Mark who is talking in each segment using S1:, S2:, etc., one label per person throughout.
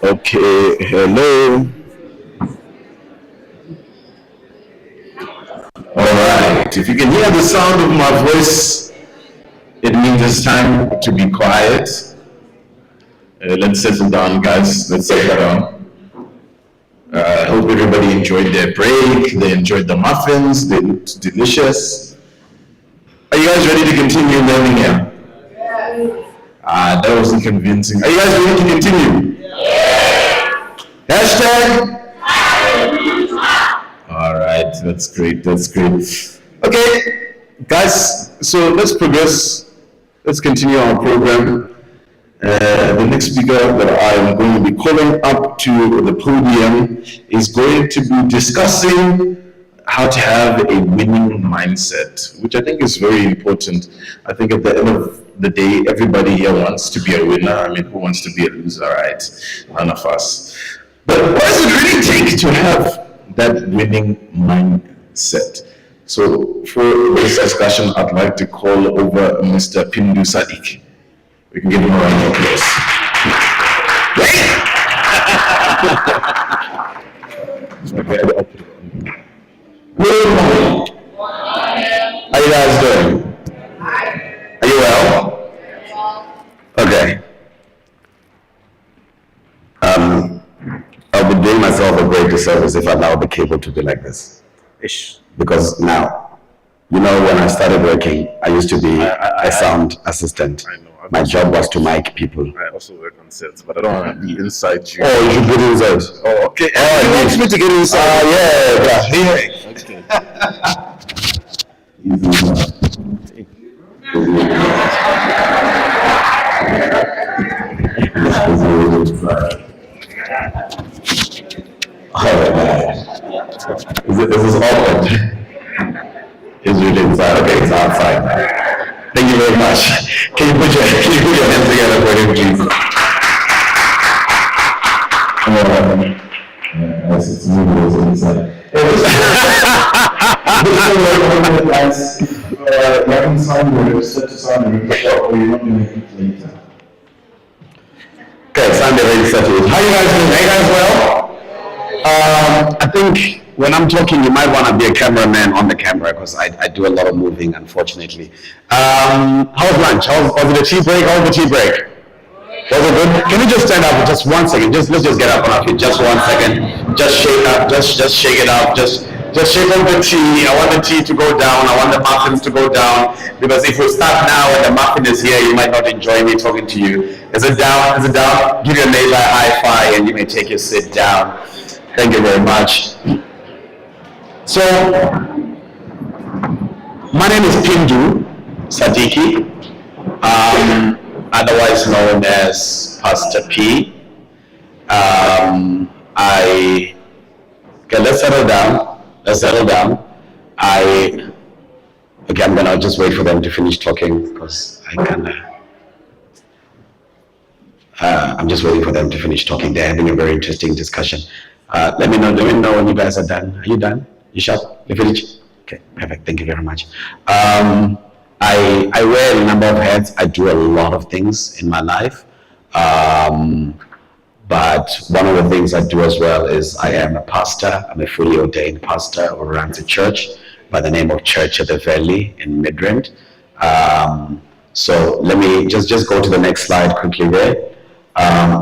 S1: Okay, hello. All right. If you can hear the sound of my voice, it means it's time to be quiet. Let's settle down, guys. Let's settle down. I hope everybody enjoyed their break. They enjoyed the muffins. They looked delicious. Are you guys ready to continue learning here? That wasn't convincing. Are you guys ready to continue? Hashtag? All right, that's great. That's great. Okay, guys, so let's progress. Let's continue our program. The next speaker that I am going to be calling up to the podium is going to be discussing how to have a winning mindset, which I think is very important. I think at the end of the day, everybody here wants to be a winner. I mean, who wants to be a loser, right? None of us. But what does it really take to have that winning mindset? So for this discussion, I'd like to call over Mr. Pindu Sadiq. We can give him a round of applause. Good morning. How you guys doing? Are you well? Okay. I'll be doing myself a great disservice if I now be able to be like this. Ish. Because now, you know, when I started working, I used to be a sound assistant. I know. My job was to mic people. I also work on sets, but I don't want to be inside you. Oh, you should get inside. Oh, okay. Oh, you want me to get inside? Yeah. Okay. This is awkward. It's really inside. Okay, it's outside. Thank you very much. Can you put your hands together for him, please? Yes, it's me who is inside. Guys, you haven't signed your set to sign or you're not going to make it later. Okay, Sunday ready set to it. How you guys doing? Are you guys well? I think when I'm talking, you might want to be a cameraman on the camera because I do a lot of moving, unfortunately. How's lunch? Was it a tea break? How was the tea break? Was it good? Can you just stand up for just 1 second? Let's just get up on our feet. Just 1 second. Just shake up. Just shake it up. Just shake up the tea. I want the tea to go down. I want the muffins to go down. Because if we start now and the muffin is here, you might not enjoy me talking to you. Is it down? Is it down? Give your neighbor a high five and you may take your sit down. Thank you very much. So, my name is Pindu Sadiki, otherwise known as Pastor P. Okay, let's settle down. I'm gonna just wait for them to finish talking because I'm just waiting for them to finish talking. They're having a very interesting discussion. Let me know when you guys are done. Are you done? You sure? You finished? Okay, perfect. Thank you very much. I wear a number of hats. I do a lot of things in my life. But one of the things I do as well is I am a pastor. I'm a fully ordained pastor who runs a church by the name of Church at the Valley in Midrand. So let me just go to the next slide quickly there.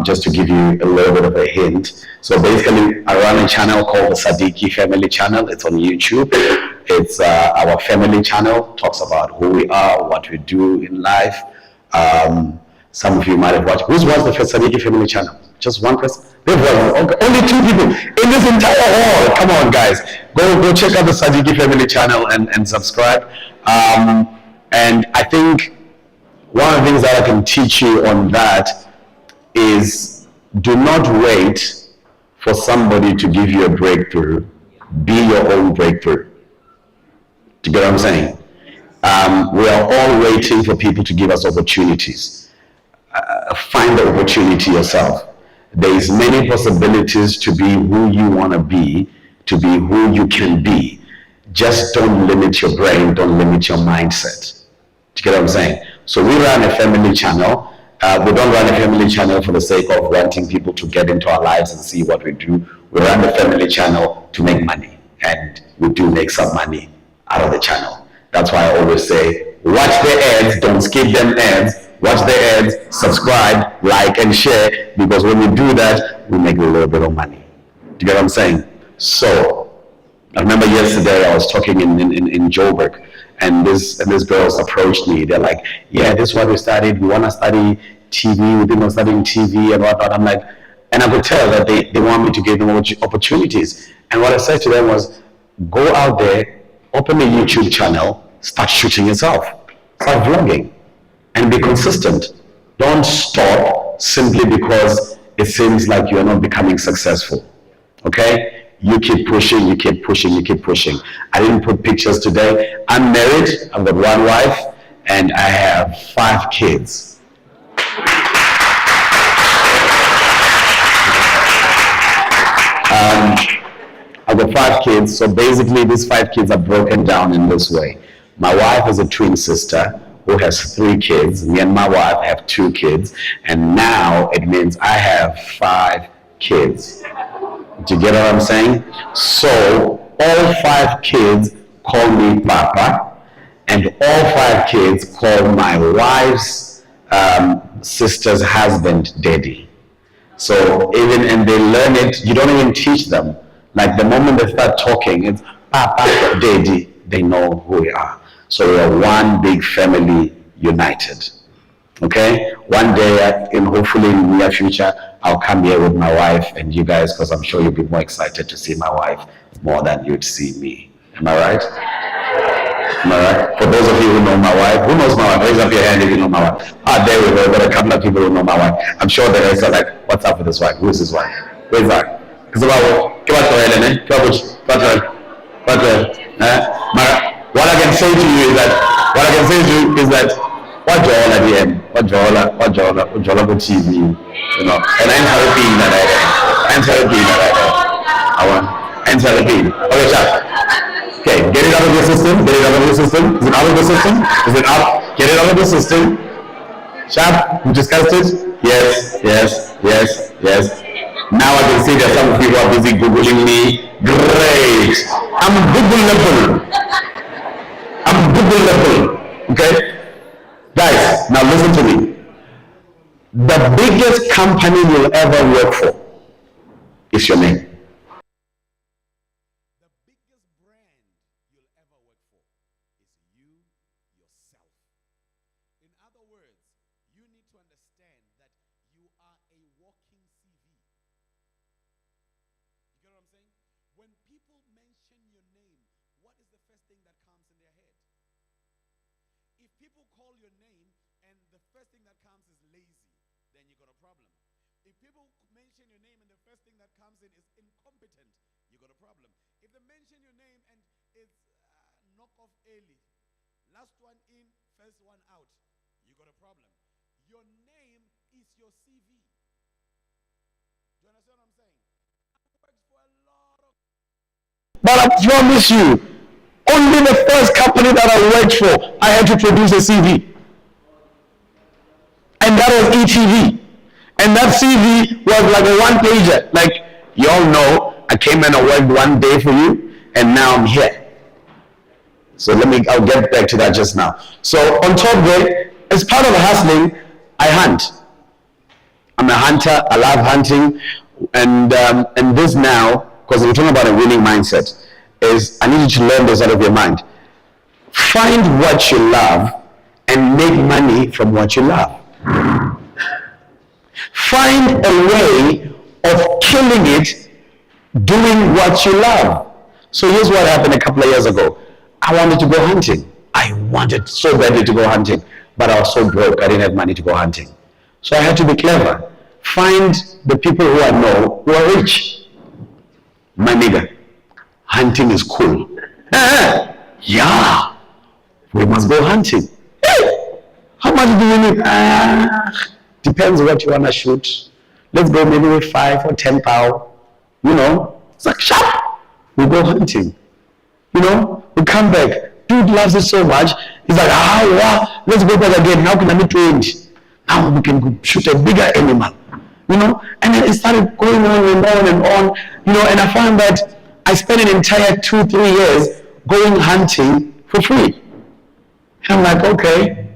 S1: Just to give you a little bit of a hint. So basically, I run a channel called the Sadiki Family Channel. It's on YouTube. It's our family channel, talks about who we are, what we do in life. Some of you might have watched. Who's watched the Sadiki Family Channel? Just one person? Okay. Only 2 people in this entire hall. Come on, guys. Go check out the Sadiki Family Channel and subscribe. And I think one of the things that I can teach you on that is do not wait for somebody to give you a breakthrough. Be your own breakthrough. Do you get what I'm saying? We are all waiting for people to give us opportunities. Find the opportunity yourself. There is many possibilities to be who you want to be who you can be. Just don't limit your brain, don't limit your mindset. Do you get what I'm saying? So we run a family channel. We don't run a family channel for the sake of wanting people to get into our lives and see what we do. We run the family channel to make money, and we do make some money out of the channel. That's why I always say, watch the ads, don't skip them ads. Watch the ads, subscribe, like, and share, because when we do that, we make a little bit of money. Do you get what I'm saying? So, I remember yesterday I was talking in Joburg, and these girls approached me. They're like, yeah, this is what we studied. We want to study TV. We've been studying TV and whatnot. I'm like, and I could tell that they want me to give them opportunities. And what I said to them was, go out there, open a YouTube channel, start shooting yourself, start vlogging, and be consistent. Don't stop simply because it seems like you're not becoming successful. Okay? You keep pushing, you keep pushing, you keep pushing. I didn't put pictures today. I'm married, I've got one wife, and I have 5 kids. I've got 5 kids, so basically these 5 kids are broken down in this way. My wife is a twin sister who has 3 kids. Me and my wife have 2 kids, and now it means I have 5 kids. Do you get what I'm saying? So all 5 kids call me Papa, and all 5 kids call my wife's sister's husband Daddy. So and they learn it. You don't even teach them. Like the moment they start talking, it's Papa, Daddy. They know who we are. So we are one big family, united. Okay? One day, hopefully in the near future, I'll come here with my wife and you guys, because I'm sure you'll be more excited to see my wife more than you'd see me. Am I right? Am I right? For those of you who know my wife, who knows my wife? Raise up your hand if you know my wife. There we go. There are a couple of people who know my wife. I'm sure the rest are like, what's up with this wife? Who is his wife? Where's that? What I can say to you is that what Joel at the end, what Joel on TV, you know, and I'm helping that I'm helping. Okay, sir. Okay, get it out of your system. Get it out of your system. Is it out of the system? Is it out? Get it out of the system. Sharp, we discussed it? Yes. Now I can see that some people are busy Googling me. Great. I'm Googleable. Okay? Guys, now listen to me. The biggest company you'll ever work for is your name.
S2: The biggest brand you'll ever work for is you yourself. In other words, you need to understand that you are a walking CV. You get what I'm saying? When people mention your name, what is the first thing that comes in their head? If people call your name and the first thing that comes is lazy, then you got a problem. If people mention your name and the first thing that comes in is incompetent, you got a problem. If they mention your name and it's knock off early, last one in, first one out, you got a problem. Your name is your CV. Do you understand what I'm saying? I worked for a lot of...
S1: But I promise you, only the first company that I worked for, I had to produce a CV. And that was ETV. And that CV was like a one-pager. Like, you all know, I came and I worked one day for you, and now I'm here. So I'll get back to that just now. So on top of it, as part of hustling, I hunt. I'm a hunter, I love hunting, and this now, because we're talking about a winning mindset, is I need you to learn this out of your mind. Find what you love and make money from what you love. Find a way of killing it doing what you love. So here's what happened a couple of years ago. I wanted to go hunting. I wanted so badly to go hunting, but I was so broke, I didn't have money to go hunting. So I had to be clever. Find the people who I know who are rich. My nigga, hunting is cool. Yeah, we must go hunting. Hey, how much do you need? Depends what you want to shoot. Let's go maybe with 5 or 10 pow. You know, it's like sharp. We go hunting. You know, we come back. Dude loves it so much. He's like, wow, let's go back again. How can I be 20? Now we can go shoot a bigger animal, And then it started going on and on and on, And I found that I spent an entire 2, 3 years going hunting for free. And I'm like, okay,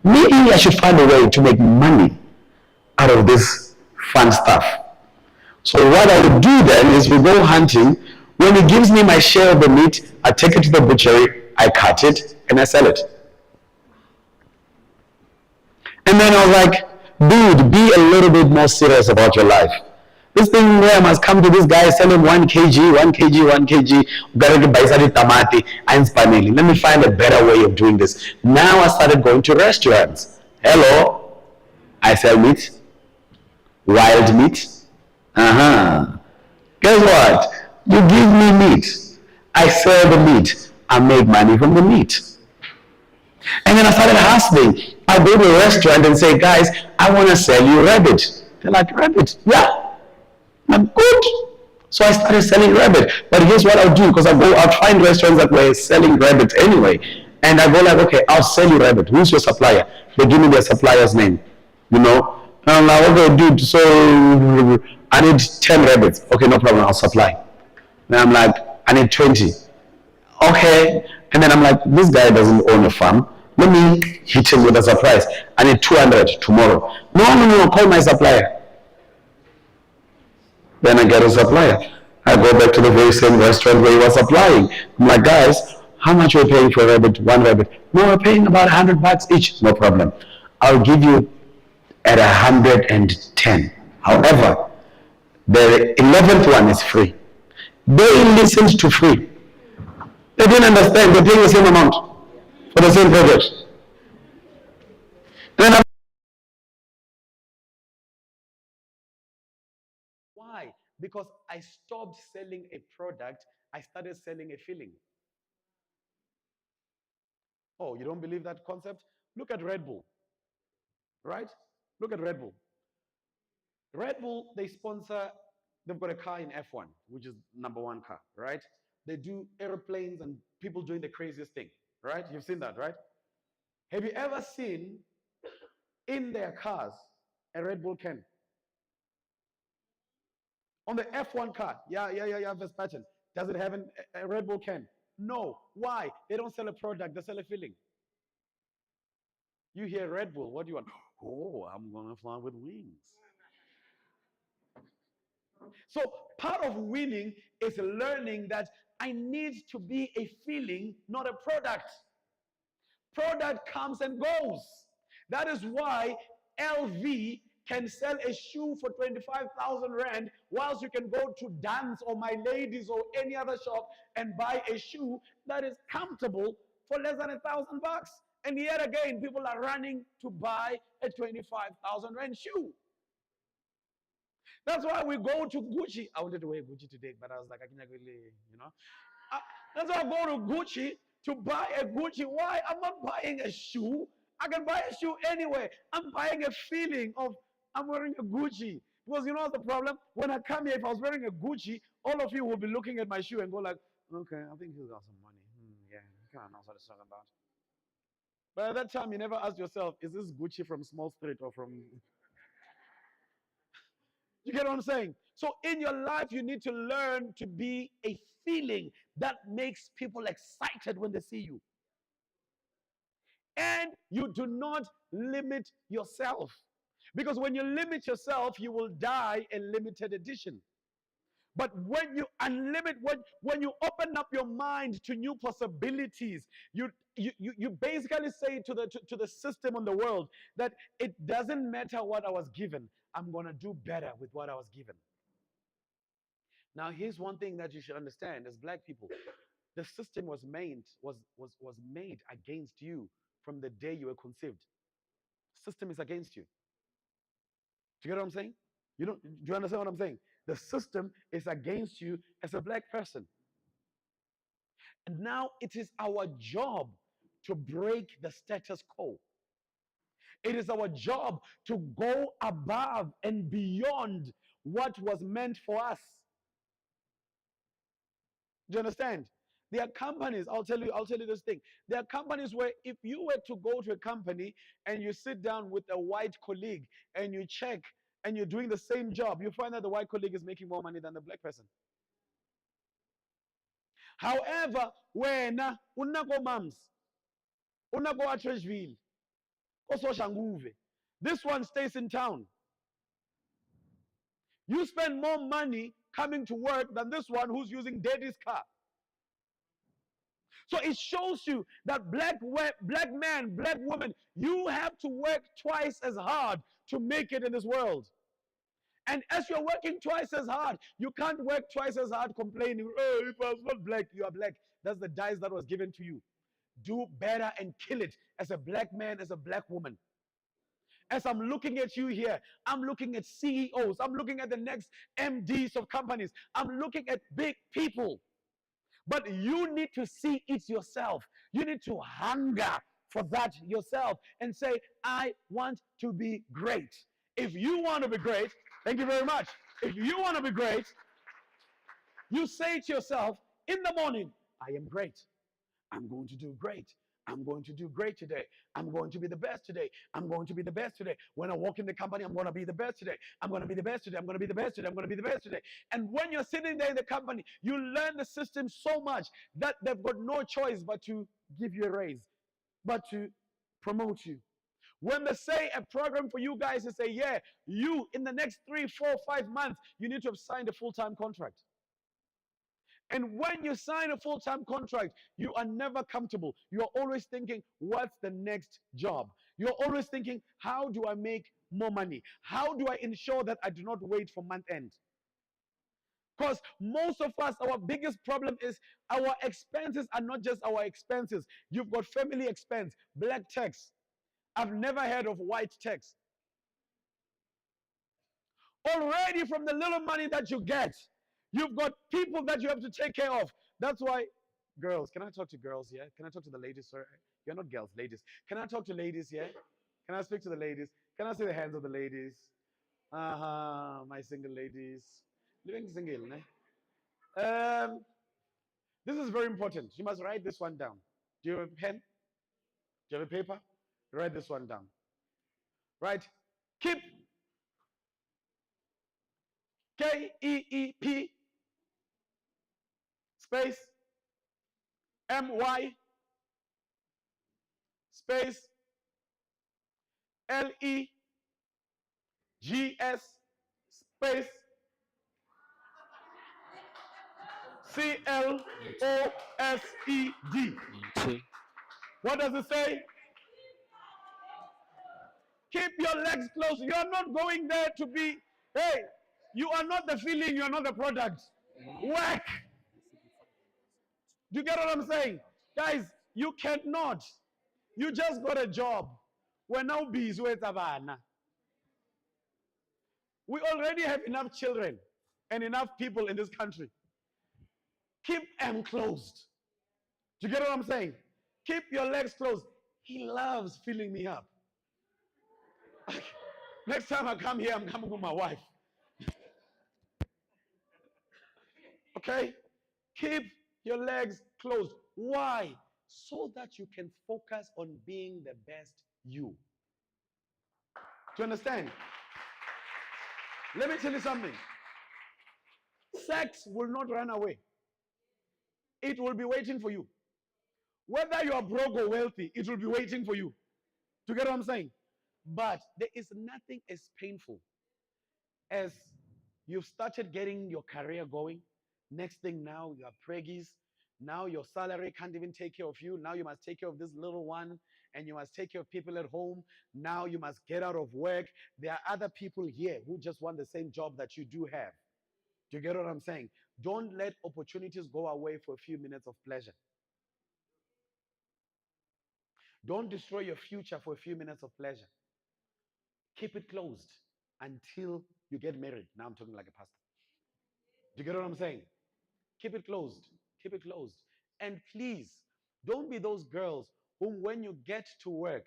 S1: maybe I should find a way to make money out of this fun stuff. So what I would do then is we go hunting. When he gives me my share of the meat, I take it to the butchery, I cut it, and I sell it. And then I was like, dude, be a little bit more serious about your life. This thing where I must come to this guy selling 1 kg, 1 kg, 1 kg, let me find a better way of doing this. Now I started going to restaurants. Hello, I sell meat, wild meat. Guess what? You give me meat, I sell the meat, I make money from the meat. And then I started hustling. I go to a restaurant and say, guys, I want to sell you rabbit. They're like, rabbit? Yeah. I'm good. So I started selling rabbit. But here's what I'll do, because I'll find restaurants that were selling rabbit anyway. And I go like, okay, I'll sell you rabbit. Who's your supplier? They give me their supplier's name. And I'm like, okay, dude, so I need 10 rabbits. Okay, no problem, I'll supply. Then I'm like, I need 20. Okay. And then I'm like, this guy doesn't own a farm. Let me hit him with a surprise. I need 200 tomorrow. No, call my supplier. Then I get a supplier. I go back to the very same restaurant where he was supplying. I'm like, guys, how much are you paying for a rabbit? One rabbit. No, we're paying about $100 each. No problem. I'll give you at 110. However, the 11th one is free. They listened to free. They didn't understand. They're paying the same amount for the same project. Then why? Because I stopped selling a product, I started selling a feeling. Oh, you don't believe that concept? Look at Red Bull, right? Look at Red Bull. Red Bull, they've got a car in F1, which is #1 car, right? They do airplanes and people doing the craziest thing, right? You've seen that, right? Have you ever seen in their cars a Red Bull can? On the F1 car, yeah, Verstappen, does it have a Red Bull can? No. Why? They don't sell a product, they sell a feeling. You hear Red Bull, what do you want? Oh, I'm going to fly with wings. So part of winning is learning that I need to be a feeling, not a product. Product comes and goes. That is why LV can sell a shoe for 25,000 Rand, whilst you can go to Dance or My Ladies or any other shop and buy a shoe that is comfortable for less than $1,000. And yet again, people are running to buy a 25,000 Rand shoe. That's why we go to Gucci. I wanted to wear Gucci today, but I was like, I can't really, That's why I go to Gucci to buy a Gucci. Why? I'm not buying a shoe. I can buy a shoe anywhere. I'm buying a feeling of I'm wearing a Gucci. Because you know what's the problem? When I come here, if I was wearing a Gucci, all of you will be looking at my shoe and go like, okay, I think he's got some money. Yeah, he kind of knows what he's talking about. But at that time, you never ask yourself, is this Gucci from Small Street or from... You get what I'm saying? So in your life, you need to learn to be a feeling that makes people excited when they see you. And you do not limit yourself. Because when you limit yourself, you will die a limited edition. But when you unlimit, when you open up your mind to new possibilities, you basically say to the system on the world that it doesn't matter what I was given, I'm going to do better with what I was given. Now, here's one thing that you should understand as black people. The system was made against you from the day you were conceived. System is against you. Do you get what I'm saying? Do you understand what I'm saying? The system is against you as a black person. And now it is our job to break the status quo. It is our job to go above and beyond what was meant for us. Do you understand?
S2: There are companies, I'll tell you this thing. There are companies where if you were to go to a company and you sit down with a white colleague and you check and you're doing the same job, you find that the white colleague is making more money than the black person. However, when unako mums, unako Atreshville, Shanguve, this one stays in town. You spend more money coming to work than this one who's using daddy's car. So it shows you that black man, black woman, you have to work twice as hard to make it in this world. And as you're working twice as hard, you can't work twice as hard complaining, oh, if I was not black, you are black. That's the dice that was given to you. Do better and kill it as a black man, as a black woman. As I'm looking at you here, I'm looking at CEOs, I'm looking at the next MDs of companies, I'm looking at big people. But you need to see it yourself. You need to hunger for that yourself and say, I want to be great. If you want to be great, thank you very much. If you want to be great, you say to yourself in the morning, I am great. I'm going to do great. I'm going to do great today. I'm going to be the best today. I'm going to be the best today. When I walk in the company, I'm going to be the best today. I'm going to be the best today. I'm going to be the best today. I'm going to be the best today. And when you're sitting there in the company, you learn the system so much that they've got no choice but to give you a raise, but to promote you. When they say a program for you guys, they say, yeah, you in the next 3, 4, 5 months, you need to have signed a full-time contract. And when you sign a full-time contract, you are never comfortable. You are always thinking, what's the next job? You're always thinking, how do I make more money? How do I ensure that I do not wait for month end? Because most of us, our biggest problem is our expenses are not just our expenses. You've got family expense, black tax. I've never heard of white tax. Already from the little money that you get, you've got people that you have to take care of. That's why, girls, can I talk to girls here? Can I talk to the ladies? Sorry, you're not girls, ladies. Can I talk to ladies here? Can I speak to the ladies? Can I see the hands of the ladies? My single ladies. Living single, ne? This is very important. You must write this one down. Do you have a pen? Do you have a paper? Write this one down. Right? Keep KEEP space MY space LEGS space CLOSED. What does it say? Keep your legs closed. You are not going there to be, hey, you are not the feeling, you are not the product. Work. Do you get what I'm saying? Guys, you cannot. You just got a job. We're now busy with Havana. We already have enough children and enough people in this country. Keep them closed. Do you get what I'm saying? Keep your legs closed. He loves filling me up. Next time I come here, I'm coming with my wife. Okay? Keep your legs closed. Why? So that you can focus on being the best you. Do you understand? Let me tell you something. Sex will not run away. It will be waiting for you. Whether you are broke or wealthy, it will be waiting for you. Do you get what I'm saying? But there is nothing as painful as you've started getting your career going. Next thing now, you are preggies. Now your salary can't even take care of you. Now you must take care of this little one, and you must take care of people at home. Now you must get out of work. There are other people here who just want the same job that you do have. Do you get what I'm saying? Don't let opportunities go away for a few minutes of pleasure. Don't destroy your future for a few minutes of pleasure. Keep it closed until you get married. Now I'm talking like a pastor. Do you get what I'm saying? Keep it closed. Keep it closed. And please, don't be those girls whom when you get to work,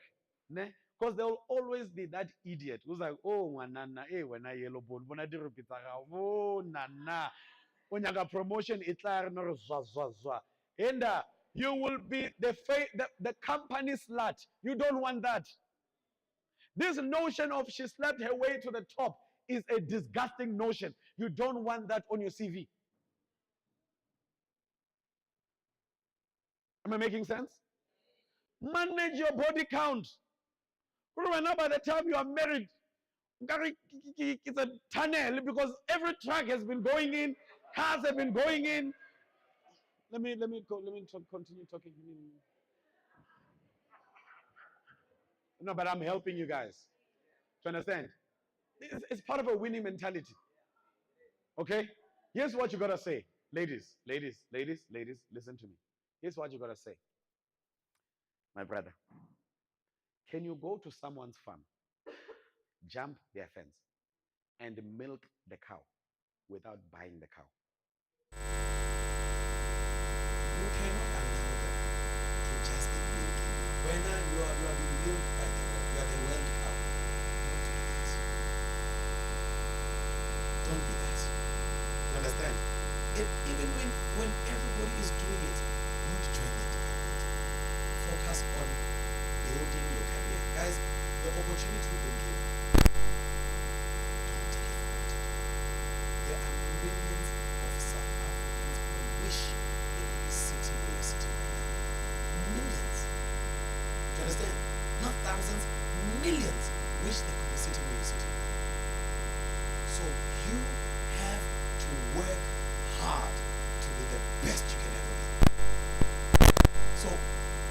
S2: because there will always be that idiot who's like, oh, nana, when I yellow bone, when I do repeat, oh, nana. When you got promotion, it's like, And you will be the company slut. You don't want that. This notion of she slept her way to the top is a disgusting notion. You don't want that on your CV. Am I making sense? Manage your body count. Remember, by the time you are married, it's a tunnel because every truck has been going in, cars have been going in. Let me continue talking. No, but I'm helping you guys to understand. It's part of a winning mentality. Okay? Here's what you gotta say. Ladies, listen to me. Here's what you gotta say. My brother, can you go to someone's farm, jump their fence, and milk the cow without buying the cow? You cannot allow them to just be milking you. When you are being milked by the world, you are the world cow. Don't be that. You understand? Even when everybody is doing it, don't join the department. Focus on building your career. Guys, the opportunity you've been given, don't take it for granted. There are millions of South Africans who wish they could be sitting where you're sitting right now. Millions. Do you understand? Not thousands, millions wish they could be sitting where you're sitting right now. So you have to work hard to be the best you can ever be. So,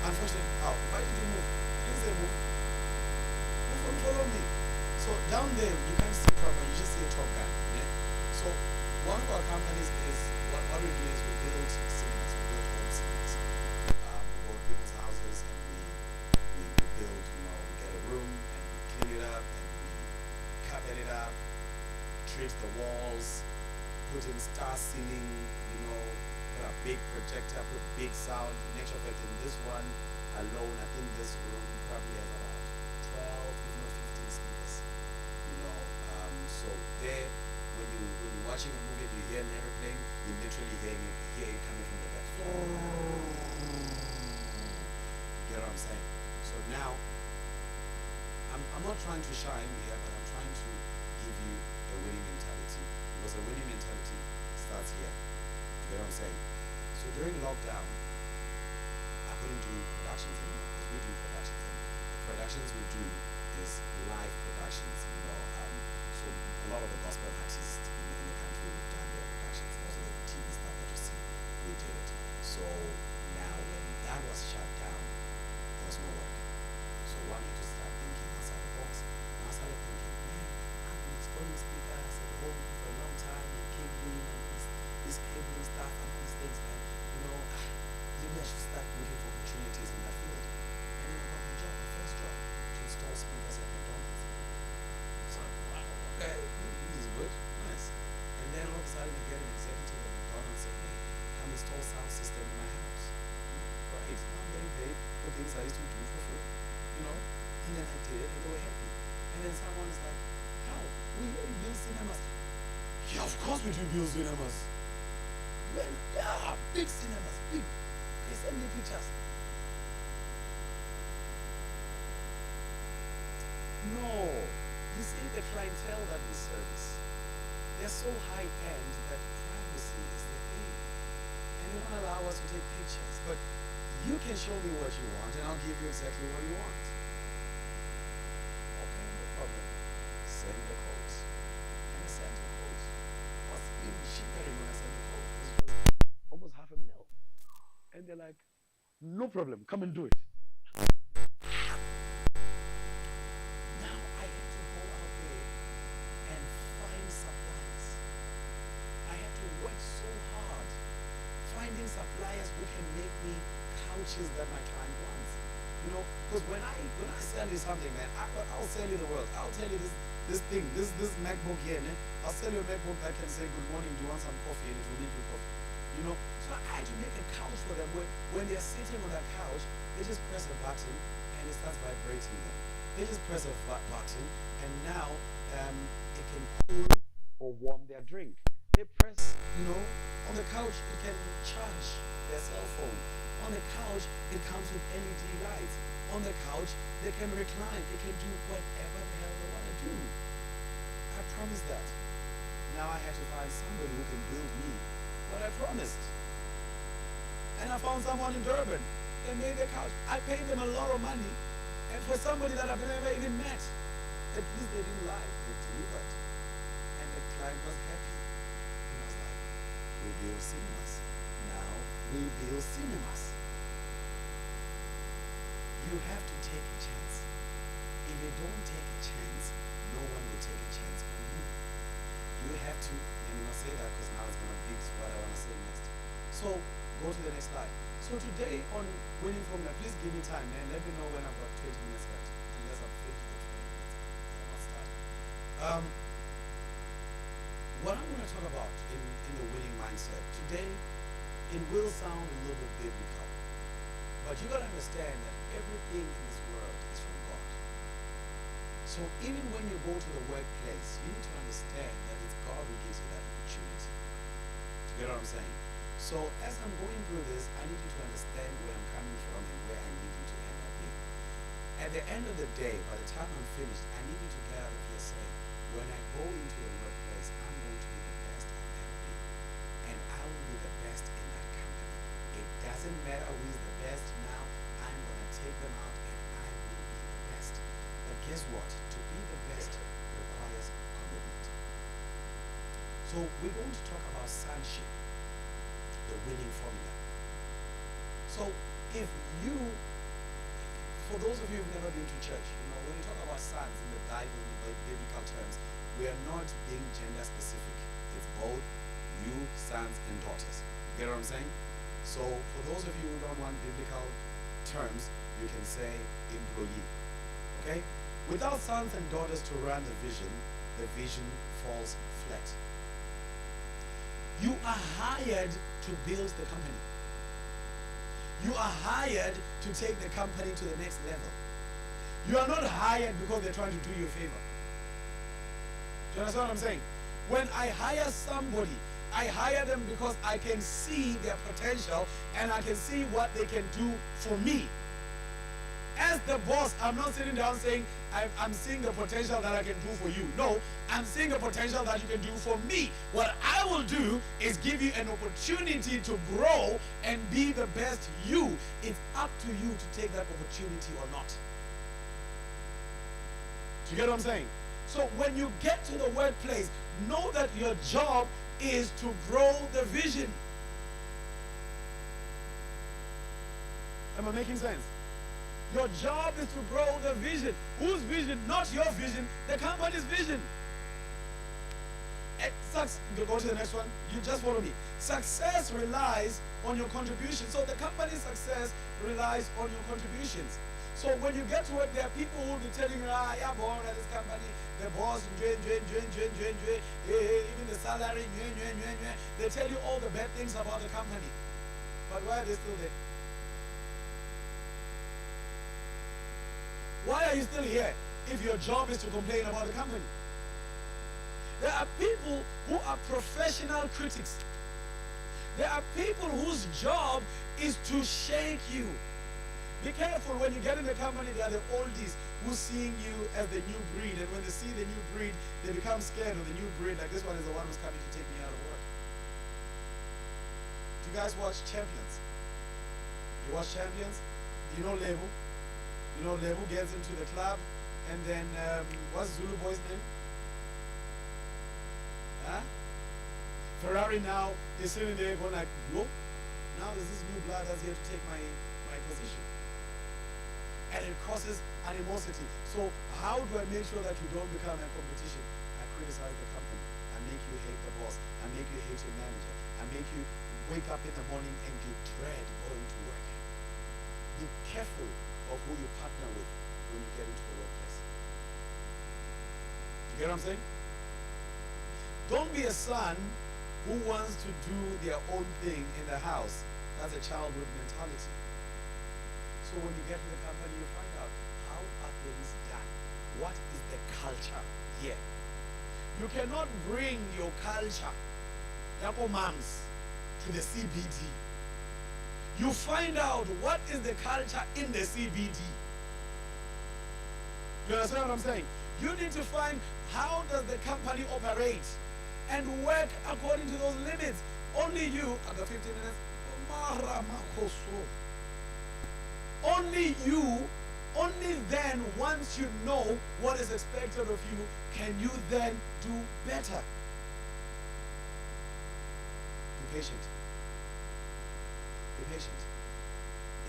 S2: unfortunately, why did you move? I didn't say move. Move and follow me. So down there, you can't see properly, you just see a top gun. Yeah? So one of our companies is, what we do is we build cinemas, we build home cinemas. We go to people's houses and we build, we get a room and we clean it up and we carpet it up, treat the walls, put in star ceiling, put a big projector, put big sound. In actual fact, in this one alone, I think this room probably has about 12, if not 15 speakers. So there, when you're watching a movie, you hear an airplane, you literally hear it coming from the back. You get what I'm saying? So now, I'm not trying to shine here, but I'm trying to give you a winning mentality. Because a winning mentality starts here. You get what I'm saying? So during lockdown, I couldn't do productions anymore because we do productions. And the productions we do is live productions. So a lot of the gospel artists in the country have done their productions. Also the TV stuff that you see, we did it. So now when that was shut down, there was no work. So one had to start thinking outside the box. And I started thinking, man, I've been installing speakers at home for a long time and cabling and this cabling stuff and all these things, man. Maybe I should start looking for opportunities in that field. And then I got my job, my first job, to install speakers at McDonald's. So, wow, okay, this is good, nice. And then all of a sudden I get an executive at McDonald's saying, hey, come install sound system in my house. Right, I'm getting paid for things I used to do for free, And then I did it and they were happy. And then someone is like, how? We really build cinemas. Yeah, of course we do build cinemas. Well, yeah, big cinemas, big. Okay, send me pictures. No. You see, the clientele that we service, they're so high-end that privacy is the thing. And they don't allow us to take pictures. But you can show me what you want, and I'll give you exactly what you want. Okay, no problem. Send the codes. And I sent the codes. What's in shivering when I sent the code? This was almost $500,000. And they're like, no problem, come and do it. Now I had to go out there and find suppliers. I had to work so hard finding suppliers who can make me couches that my client wants. Because when I sell you something, man, I'll sell you the world. I'll tell you this thing, this MacBook here, man. I'll sell you a MacBook that can say, good morning, do you want some coffee? And it will make you coffee. So I had to make a couch for them where when they're sitting on that couch, they just press a button and it starts vibrating them. They just press a button and now it can cool or warm their drink. They press, on the couch, it can charge their cell phone. On the couch, it comes with LED lights. On the couch, they can recline. They can do whatever the hell they want to do. I promised that. Now I had to find somebody who can build me what I promised. And I found someone in Durban. They made the couch. I paid them a lot of money. And for somebody that I've never even met, at least they didn't lie. They delivered. And the client was happy. And I was like, we build cinemas. Now we build cinemas. You have to take a chance. If you don't take a chance, no one will take a chance on you. You have to, let me not say that because now it's going to be what I want to say next. So, go to the next slide. So today on winning formula, please give me time and let me know when I've got 20 minutes left. Unless I'm finished the 20 minutes. I'm not starting. What I'm going to talk about in the winning mindset today, it will sound a little bit biblical. But you got to understand that everything in this world is from God. So even when you go to the workplace, you need to understand that it's God who gives you that opportunity. Do you get what I'm saying? So as I'm going through this, I need you to understand where I'm coming from and where I need you to end up being. At the end of the day, by the time I'm finished, I need you to get out of here saying, when I go into the workplace, I'm going to be the best I've ever been. And I will be the best in that company. It doesn't matter who is the best now, I'm going to take them out and I will be the best. But guess what? To be the best requires commitment. So we're going to talk about sonship, the winning formula. So if you, for those of you who've never been to church, when you talk about sons in the Bible, in the biblical terms, we are not being gender specific. It's both you, sons, and daughters. You get what I'm saying? So for those of you who don't want biblical terms, you can say employee. Okay? Without sons and daughters to run the vision falls flat. You are hired to build the company. You are hired to take the company to the next level. You are not hired because they're trying to do you a favor. Do you understand what I'm saying? When I hire somebody, I hire them because I can see their potential and I can see what they can do for me. As the boss, I'm not sitting down saying, I'm seeing the potential that I can do for you. No, I'm seeing the potential that you can do for me. What I will do is give you an opportunity to grow and be the best you. It's up to you to take that opportunity or not. Do you get what I'm saying? So when you get to the workplace, know that your job is to grow the vision. Am I making sense? Your job is to grow the vision. Whose vision? Not your vision, the company's vision. Go to the next one. You just follow me. Success relies on your contribution. So the company's success relies on your contributions. So when you get to work, there are people who will be telling you, yeah, born at this company, the boss, even the salary, they tell you all the bad things about the company. But why are they still there? Why are you still here if your job is to complain about the company? There are people who are professional critics. There are people whose job is to shake you. Be careful when you get in the company, they are the oldies who seeing you as the new breed. And when they see the new breed, they become scared of the new breed. Like this one is the one who's coming to take me out of work. Do you guys watch Champions? You watch Champions? You know Lebu? You know Lebu gets into the club and then, what's Zulu boy's name? Huh? Ferrari now is sitting there going like, nope, now there's this new blood that's here to take my position. And it causes animosity. So how do I make sure that you don't become a competition? I criticize the company. I make you hate the boss. I make you hate your manager. I make you wake up in the morning and you dread going to work. Be careful of who you partner with when you get into the workplace. You get what I'm saying? Don't be a son who wants to do their own thing in the house. That's a childhood mentality. So when you get to the company, you find out how are things done. What is the culture here? You cannot bring your culture Yako moms to the CBD. You find out what is the culture in the CBD. You understand what I'm saying? You need to find how does the company operate and work according to those limits. Only you, at the 15 minutes, only you, only then, once you know what is expected of you, can you then do better. Be patient. Be patient.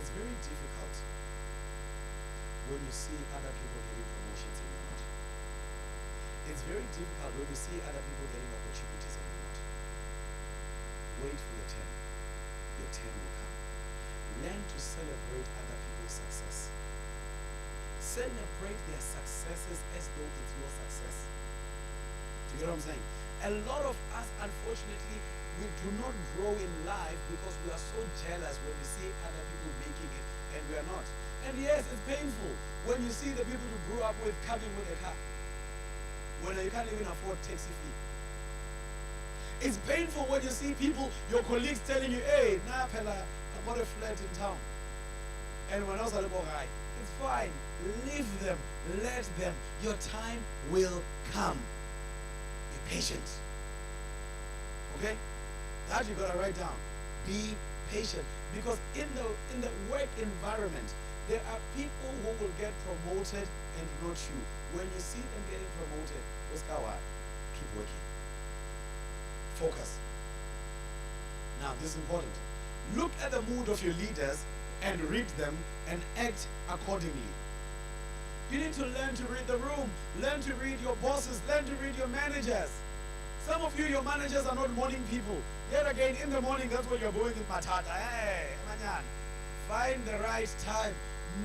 S2: It's very difficult when you see other people getting promotions and you're not. It's very difficult when you see other people getting opportunities and you're not. Wait for your turn. Your turn will come. Learn to celebrate other people's success. Celebrate their successes as though it's your success. Do you get what I'm saying? A lot of us, unfortunately, we do not grow in life because we are so jealous when we see other people making it and we are not. And yes, it's painful when you see the people you grew up with coming with a car when you can't even afford taxi fee. It's painful when you see people, your colleagues telling you, hey, nah, Pella, I bought a flat in town. And when else are right? It's fine. Leave them. Let them. Your time will come. Be patient. Okay? That you gotta write down. Be patient. Because in the work environment, there are people who will get promoted and not you. When you see them getting promoted, keep working. Focus. Now, this is important. Look at the mood of your leaders and read them and act accordingly. You need to learn to read the room. Learn to read your bosses. Learn to read your managers. Some of you, your managers are not morning people. Yet again, in the morning, that's what you're going in Matata. Hey, manyan. Find the right time.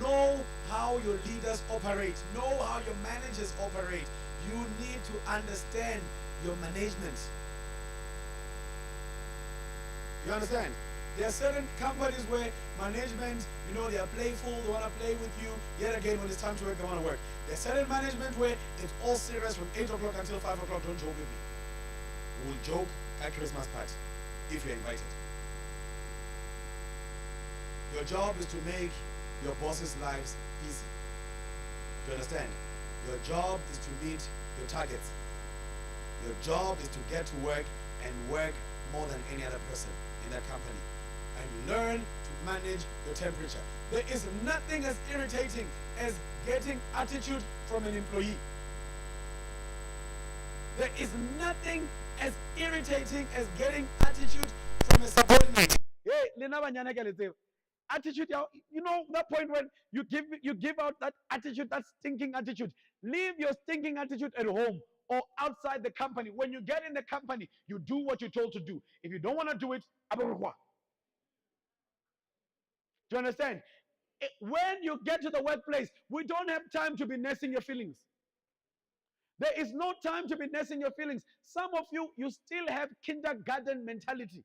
S2: Know how your leaders operate. Know how your managers operate. You need to understand your management. You understand? There are certain companies where management, they are playful, they want to play with you. Yet again, when it's time to work, they want to work. There's certain management where it's all serious from 8 o'clock until 5 o'clock. Don't joke with me. We'll joke at Christmas party if you're invited. Your job is to make your boss's lives easy. Do you understand? Your job is to meet your targets. Your job is to get to work and work more than any other person in that company. And learn to manage your temperature. There is nothing as irritating as getting attitude from an employee. There is nothing as irritating as getting attitude from a subordinate. Hey, attitude, that point when you give out that attitude, that stinking attitude. Leave your stinking attitude at home or outside the company. When you get in the company, you do what you're told to do. If you don't want to do it, do you understand? When you get to the workplace, we don't have time to be nursing your feelings. There is no time to be nursing your feelings. Some of you, you still have kindergarten mentality.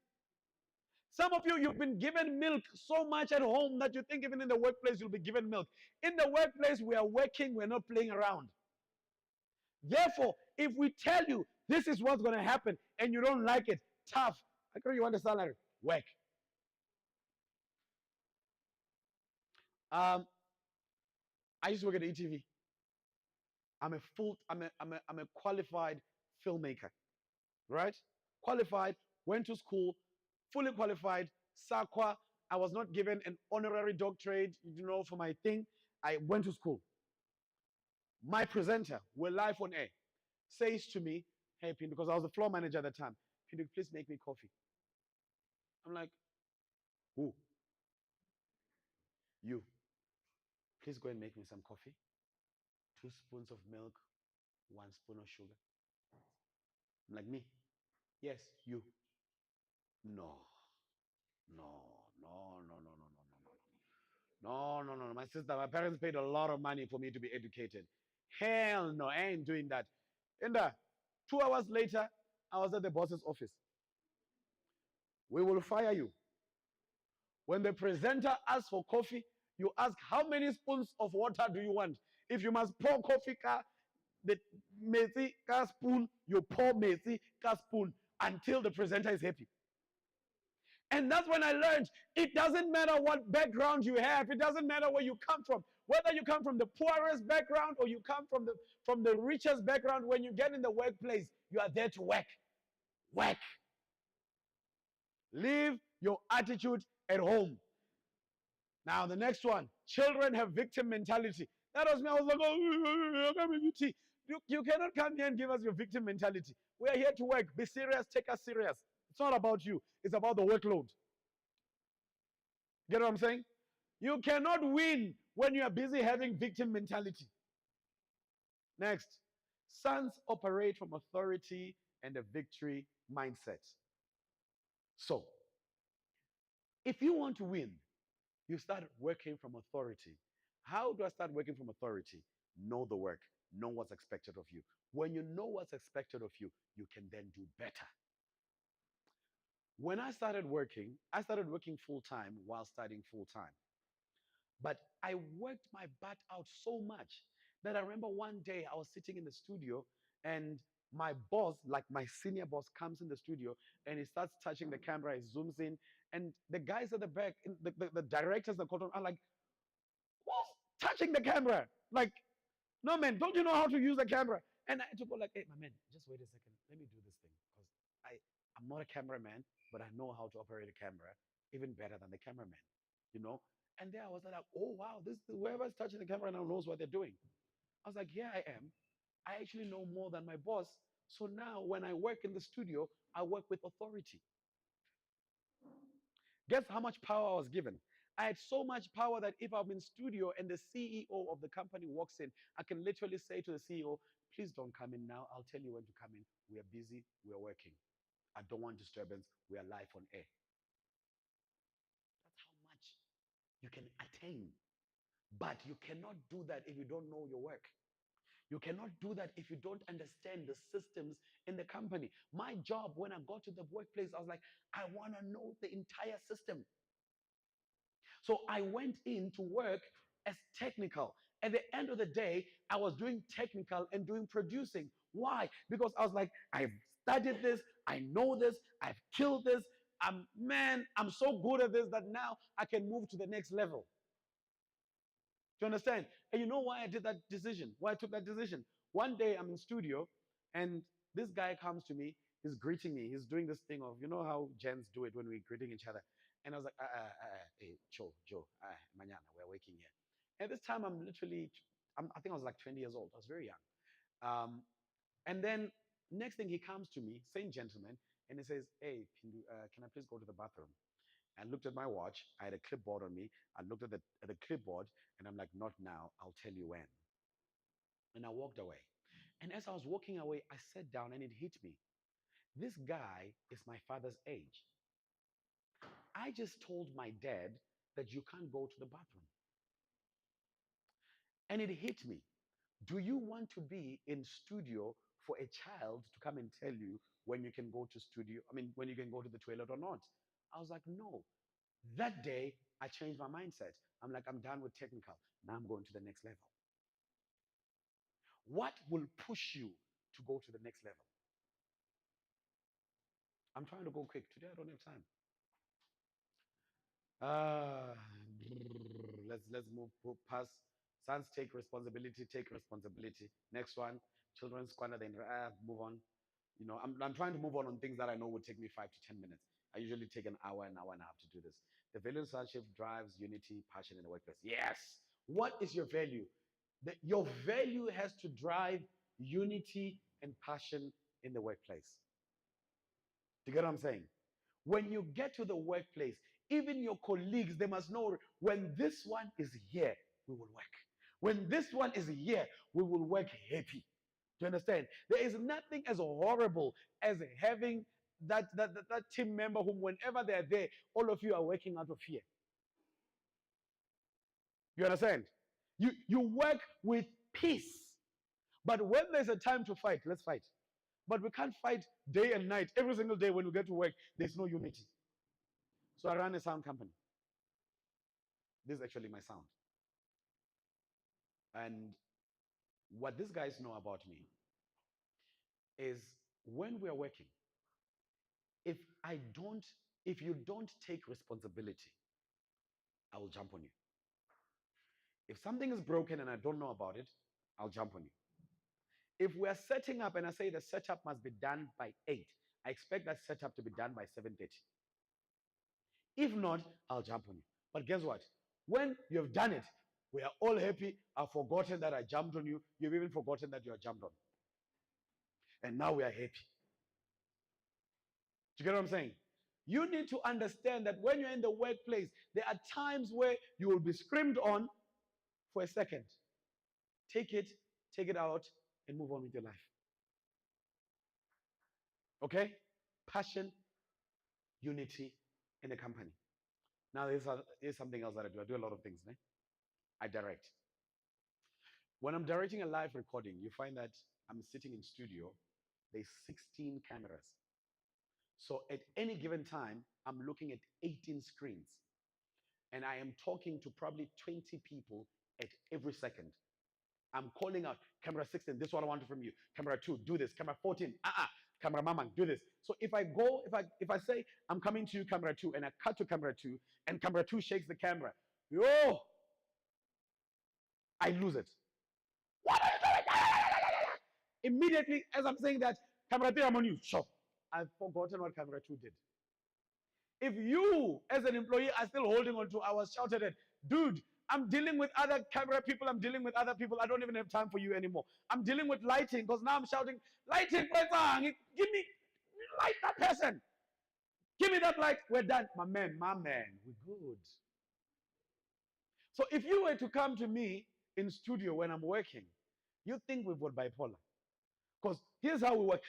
S2: Some of you, you've been given milk so much at home that you think even in the workplace you'll be given milk. In the workplace, we are working, we're not playing around. Therefore, if we tell you this is what's going to happen and you don't like it, tough. I agree, you want a salary, work. I used to work at ETV. I'm a qualified filmmaker, right? Qualified, went to school, fully qualified, SAQA. I was not given an honorary doctorate, for my thing. I went to school. My presenter, we're live on air, says to me, hey, Pin, because I was the floor manager at the time, Pin, please make me coffee. I'm like, who? You. Please go and make me some coffee. 2 spoons of milk, 1 spoon of sugar. I'm like, me? Yes, you. No. No. My sister, my parents paid a lot of money for me to be educated. Hell no, I ain't doing that. And 2 hours later, I was at the boss's office. We will fire you. When the presenter asks for coffee, you ask how many spoons of water do you want? If you must pour coffee, the messy ka spoon, you pour messy ka spoon. until the presenter is happy. And that's when I learned it doesn't matter what background you have. It doesn't matter where you come from. Whether you come from the poorest background or you come from the richest background, when you get in the workplace, you are there to work. Work. Leave your attitude at home. Now, the next one. Children have victim mentality. That was me. I was like, oh, come with you cannot come here and give us your victim mentality. We are here to work. Be serious. Take us serious. It's not about you. It's about the workload. Get what I'm saying? You cannot win when you are busy having victim mentality. Next. Sons operate from authority and a victory mindset. So, if you want to win, you start working from authority. How do I start working from authority? Know the work. Know what's expected of you. When you know what's expected of you, you can then do better. When I started working full time while studying full time. But I worked my butt out so much that I remember one day I was sitting in the studio and my boss, like my senior boss, comes in the studio and he starts touching the camera, he zooms in, and the guys at the back, the directors, the control are like, who's touching the camera? Like, no man, don't you know how to use the camera? And I had to go like, hey, my man, just wait a second. Let me do this thing. Because I'm not a cameraman, but I know how to operate a camera even better than the cameraman, you know? And there I was like, oh wow, whoever's touching the camera now knows what they're doing. I was like, yeah, I am. I actually know more than my boss. So now when I work in the studio, I work with authority. Guess how much power I was given? I had so much power that if I'm in studio and the CEO of the company walks in, I can literally say to the CEO, please don't come in now. I'll tell you when to come in. We are busy. We are working. I don't want disturbance. We are live on air. That's how much you can attain. But you cannot do that if you don't know your work. You cannot do that if you don't understand the systems in the company. My job, when I got to the workplace, I was like, I want to know the entire system. So I went in to work as technical. At the end of the day, I was doing technical and doing producing. Why? Because I was like, I've studied this, I know this, I've killed this. I'm so good at this that now I can move to the next level. Do you understand? And you know why I did that decision? Why I took that decision? One day I'm in studio and this guy comes to me, he's greeting me, he's doing this thing of, you know how gents do it when we're greeting each other. And I was like, hey, Joe, manana, we're waking here. And this time I think I was like 20 years old. I was very young. And then next thing he comes to me, same gentleman, and he says, hey, can I please go to the bathroom? I looked at my watch. I had a clipboard on me. I looked at the clipboard and I'm like, not now. I'll tell you when. And I walked away. And as I was walking away, I sat down and it hit me. This guy is my father's age. I just told my dad that you can't go to the bathroom. And it hit me. Do you want to be in studio for a child to come and tell you when you can go to studio? I mean, when you can go to the toilet or not? I was like, no. That day, I changed my mindset. I'm like, I'm done with technical. Now I'm going to the next level. What will push you to go to the next level? I'm trying to go quick. Today I don't have time. Uh, let's move past. Sons take responsibility. Take responsibility. Next one. Children squander the move on. You know, I'm trying to move on things that I know would take me 5 to 10 minutes. I usually take an hour and a half to do this. The value of sonship drives unity, passion in the workplace. Yes. What is your value? Your value has to drive unity and passion in the workplace. Do you get what I'm saying? When you get to the workplace, even your colleagues, they must know when this one is here, we will work. When this one is here, we will work happy. Do you understand? There is nothing as horrible as having that team member whom, whenever they're there, all of you are working out of fear. You understand? You work with peace. But when there's a time to fight, let's fight. But we can't fight day and night. Every single day when we get to work, there's no unity. So I run a sound company. This is actually my sound. And what these guys know about me is when we are working,
S1: If I don't, if you don't take responsibility, I will jump on you. If something is broken and I don't know about it, I'll jump on you. If we're setting up and I say the setup must be done by 8, I expect that setup to be done by 7:30. If not, I'll jump on you. But guess what? When you have done it, we are all happy. I've forgotten that I jumped on you. You've even forgotten that you are jumped on. And now we are happy. Do you get what I'm saying? You need to understand that when you're in the workplace, there are times where you will be screamed on for a second. Take it out, and move on with your life. Okay? Passion, unity in the company. Now, here's something else that I do. I do a lot of things. Ne? I direct. When I'm directing a live recording, you find that I'm sitting in studio. There's 16 cameras. So at any given time, I'm looking at 18 screens. And I am talking to probably 20 people at every second. I'm calling out, camera 16, this is what I want from you. Camera 2, do this. Camera 14, camera mama, do this. So if I say I'm coming to you, camera 2, and I cut to camera 2, and camera 2 shakes the camera, yo, I lose it. What are you doing? Immediately, as I'm saying that, camera 3, I'm on you. Sure. I've forgotten what camera 2 did. If you, as an employee, are still holding on to, I was shouted at, dude, I'm dealing with other camera people, I'm dealing with other people, I don't even have time for you anymore. I'm dealing with lighting, because now I'm shouting, lighting, give me, light that person. Give me that light, we're done. My man, we're good. So if you were to come to me in studio when I'm working, you think we've got bipolar. Because here's how we work.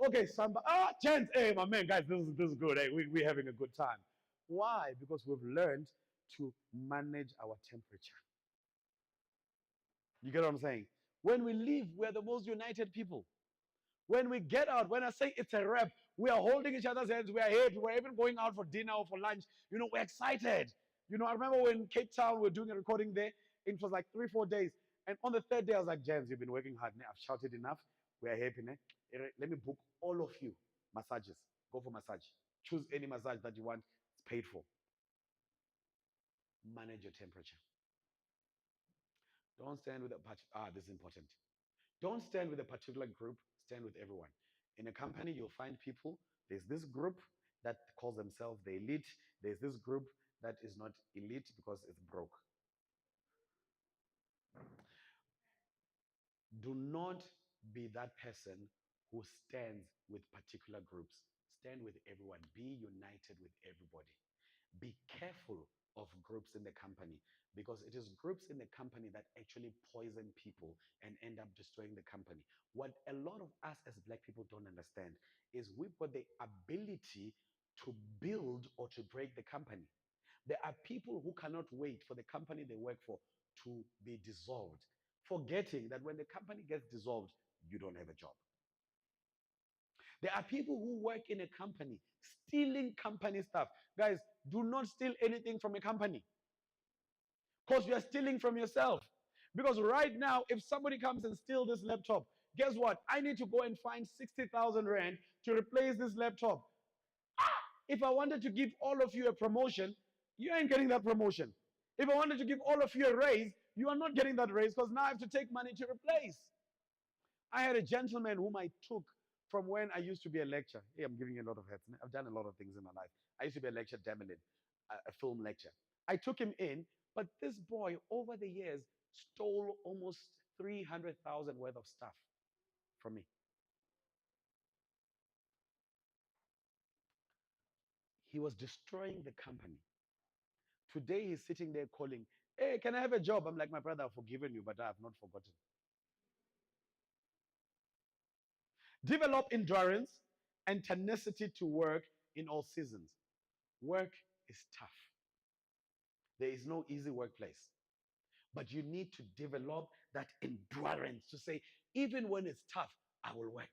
S1: Okay, somebody, chance, hey, my man, guys, this is good. Hey, we're having a good time. Why? Because we've learned to manage our temperature. You get what I'm saying? When we leave, we're the most united people. When we get out, when I say it's a wrap, we are holding each other's hands, we are happy, we're even going out for dinner or for lunch. You know, we're excited. You know, I remember when Cape Town, we were doing a recording there, it was like 3-4 days. And on the third day, I was like, James, you've been working hard. I've shouted enough. We're happy. Let me book all of you massages. Go for massage. Choose any massage that you want. It's paid for. Manage your temperature. Don't stand with this is important. Don't stand with a particular group. Stand with everyone. In a company, you'll find people. There's this group that calls themselves the elite. There's this group that is not elite because it's broke. Do not be that person who stands with particular groups. Stand with everyone. Be united with everybody. Be careful of groups in the company, because it is groups in the company that actually poison people and end up destroying the company. What a lot of us as Black people don't understand is we've got the ability to build or to break the company. There are people who cannot wait for the company they work for to be dissolved, forgetting that when the company gets dissolved, you don't have a job. There are people who work in a company stealing company stuff. Guys, do not steal anything from a company, because you are stealing from yourself. Because right now, if somebody comes and steals this laptop, guess what? I need to go and find 60,000 Rand to replace this laptop. If I wanted to give all of you a promotion, you ain't getting that promotion. If I wanted to give all of you a raise, you are not getting that raise, because now I have to take money to replace. I had a gentleman whom I took from when I used to be a lecturer. Hey, I'm giving you a lot of hats. I've done a lot of things in my life. I used to be a lecturer, Damelin, a film lecturer. I took him in, but this boy, over the years, stole almost 300,000 worth of stuff from me. He was destroying the company. Today, he's sitting there calling, hey, can I have a job? I'm like, my brother, I've forgiven you, but I have not forgotten. Develop endurance and tenacity to work in all seasons. Work is tough. There is no easy workplace. But you need to develop that endurance to say, even when it's tough, I will work.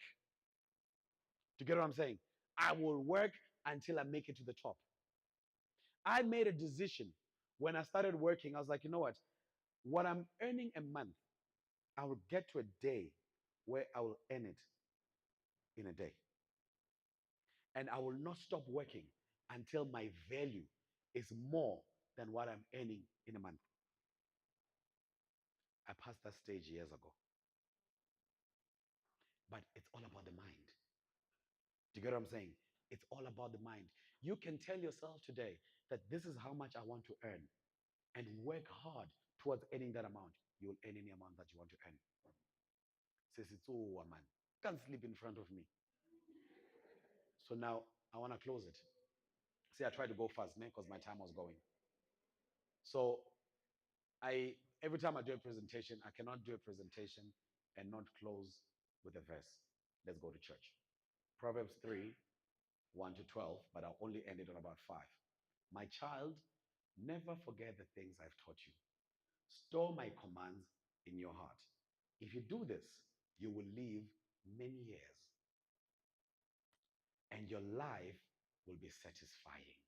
S1: Do you get what I'm saying? I will work until I make it to the top. I made a decision when I started working. I was like, you know what I'm earning a month, I will get to a day where I will earn it in a day.
S2: And I will not stop working until my value is more than what I'm earning in a month. I passed that stage years ago. But it's all about the mind. Do you get what I'm saying? It's all about the mind. You can tell yourself today that this is how much I want to earn and work hard towards earning that amount. You will earn any amount that you want to earn. Says it's all, man. Can't sleep in front of me. So now I want to close it. See, I tried to go fast, man, because my time was going. So every time I do a presentation, I cannot do a presentation and not close with a verse. Let's go to church. Proverbs 3, 1 to 12, but I'll only end it on about 5. My child, never forget the things I've taught you. Store my commands in your heart. If you do this, you will live many years, and your life will be satisfying.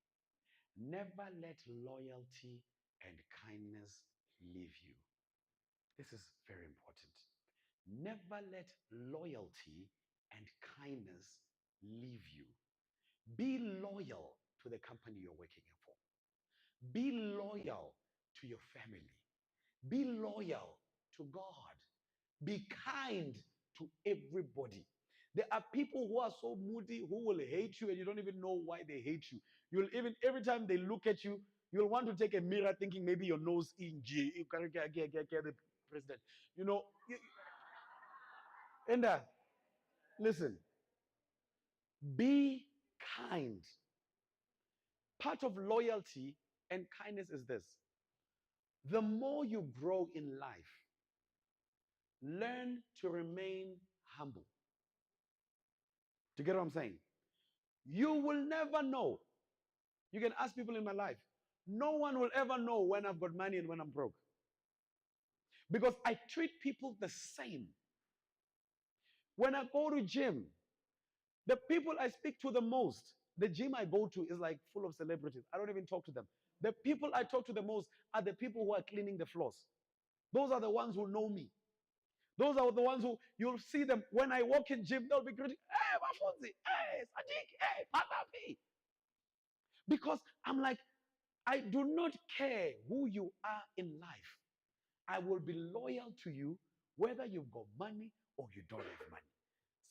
S2: Never let loyalty and kindness leave you. This is very important. Never let loyalty and kindness leave you. Be loyal to the company you're working for. Be loyal to your family. Be loyal to God. Be kind to everybody. There are people who are so moody who will hate you and you don't even know why they hate you. You'll even, every time they look at you, you'll want to take a mirror thinking maybe your nose in G. You can't get the president. You know, and listen, be kind. Part of loyalty and kindness is this: the more you grow in life, learn to remain humble. Do you get what I'm saying? You will never know. You can ask people in my life. No one will ever know when I've got money and when I'm broke. Because I treat people the same. When I go to gym, the people I speak to the most, the gym I go to is like full of celebrities. I don't even talk to them. The people I talk to the most are the people who are cleaning the floors. Those are the ones who know me. Those are the ones who you'll see them when I walk in gym, they'll be greeting, hey, Mafunzi, hey, Sadiq, hey, Patapi. Because I'm like, I do not care who you are in life. I will be loyal to you whether you've got money or you don't have money.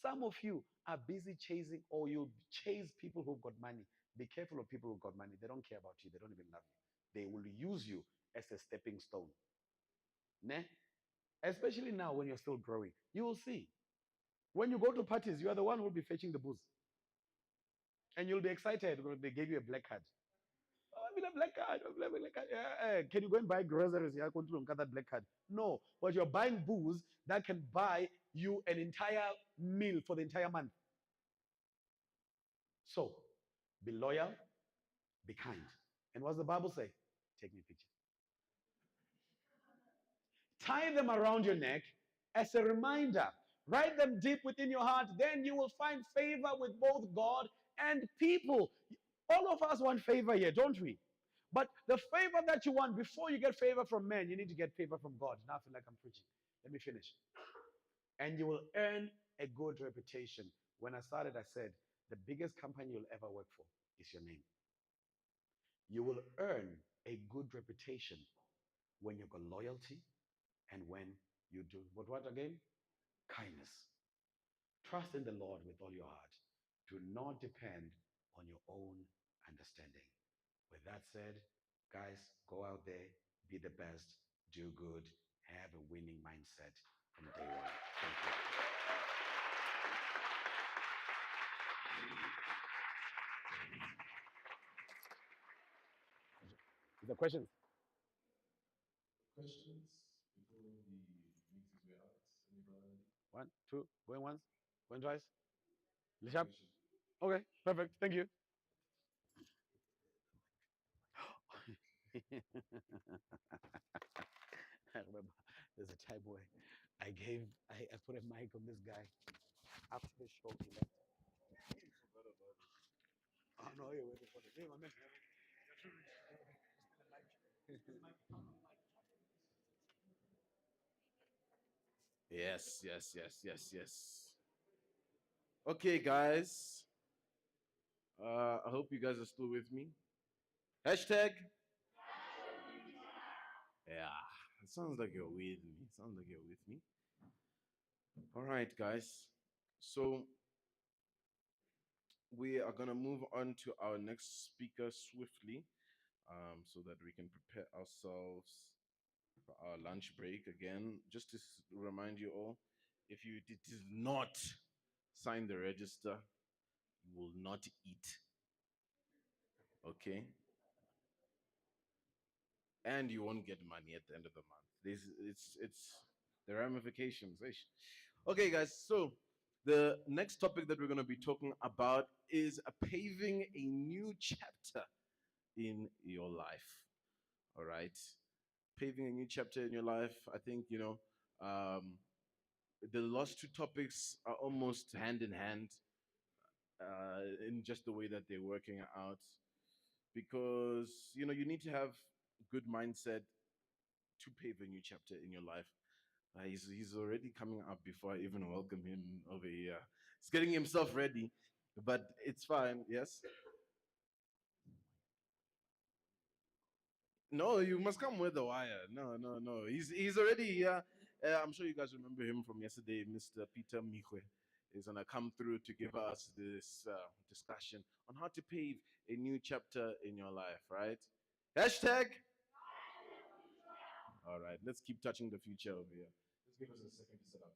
S2: Some of you are busy chasing, or you chase people who've got money. Be careful of people who've got money. They don't care about you. They don't even love you. They will use you as a stepping stone. Ne? Especially now when you're still growing. You will see. When you go to parties, you are the one who will be fetching the booze. And you'll be excited because they gave you a black card. Oh, I mean a black card. Black card. Yeah, can you go and buy groceries? Yeah, continue to get that black card. No, but you're buying booze that can buy you an entire meal for the entire month. So, be loyal, be kind. And what's the Bible say? Take me a picture. Tie them around your neck as a reminder. Write them deep within your heart. Then you will find favor with both God and people. All of us want favor here, don't we? But the favor that you want, before you get favor from men, you need to get favor from God. Now I feel like I'm preaching. Let me finish. And you will earn a good reputation. When I started, I said, the biggest company you'll ever work for is your name. You will earn a good reputation when you've got loyalty and when you do what again? Kindness. Trust in the Lord with all your heart. Do not depend on your own understanding. With that said, guys, go out there, be the best, do good, have a winning mindset from day one. Thank you. Is there questions?
S3: Questions before the mixes were out? Anybody?
S2: 1, 2, going once, going twice. Lishap? Okay, perfect. Thank you. I remember there's a time where I put a mic on this guy after the show. He left. Oh no, you're waiting for the game. I mean,
S3: Yes. Okay, guys.
S4: I hope you guys are still with me. Hashtag. Yeah, it sounds like you're with me. Sounds like you're with me. All right, guys. So we are gonna move on to our next speaker swiftly, so that we can prepare ourselves for our lunch break again. Just to remind you all, if you did not sign the register, you will not eat. Okay, and you won't get money at the end of the month. It's the ramifications. Ish. Okay, guys. So the next topic that we're going to be talking about is paving a new chapter in your life. All right, paving a new chapter in your life. I think um, the last two topics are almost hand in hand, in just the way that they're working out, because you need to have good mindset to pave a new chapter in your life. He's already coming up before I even welcome him over here. He's getting himself ready, but it's fine. Yes. No, you must come with the wire. No, no, no. He's already here. I'm sure you guys remember him from yesterday, Mr. Peter Michwe. Is gonna come through to give us this discussion on how to pave a new chapter in your life. Right? Hashtag. All right. Let's keep touching the future over here. Just give us a second to set up.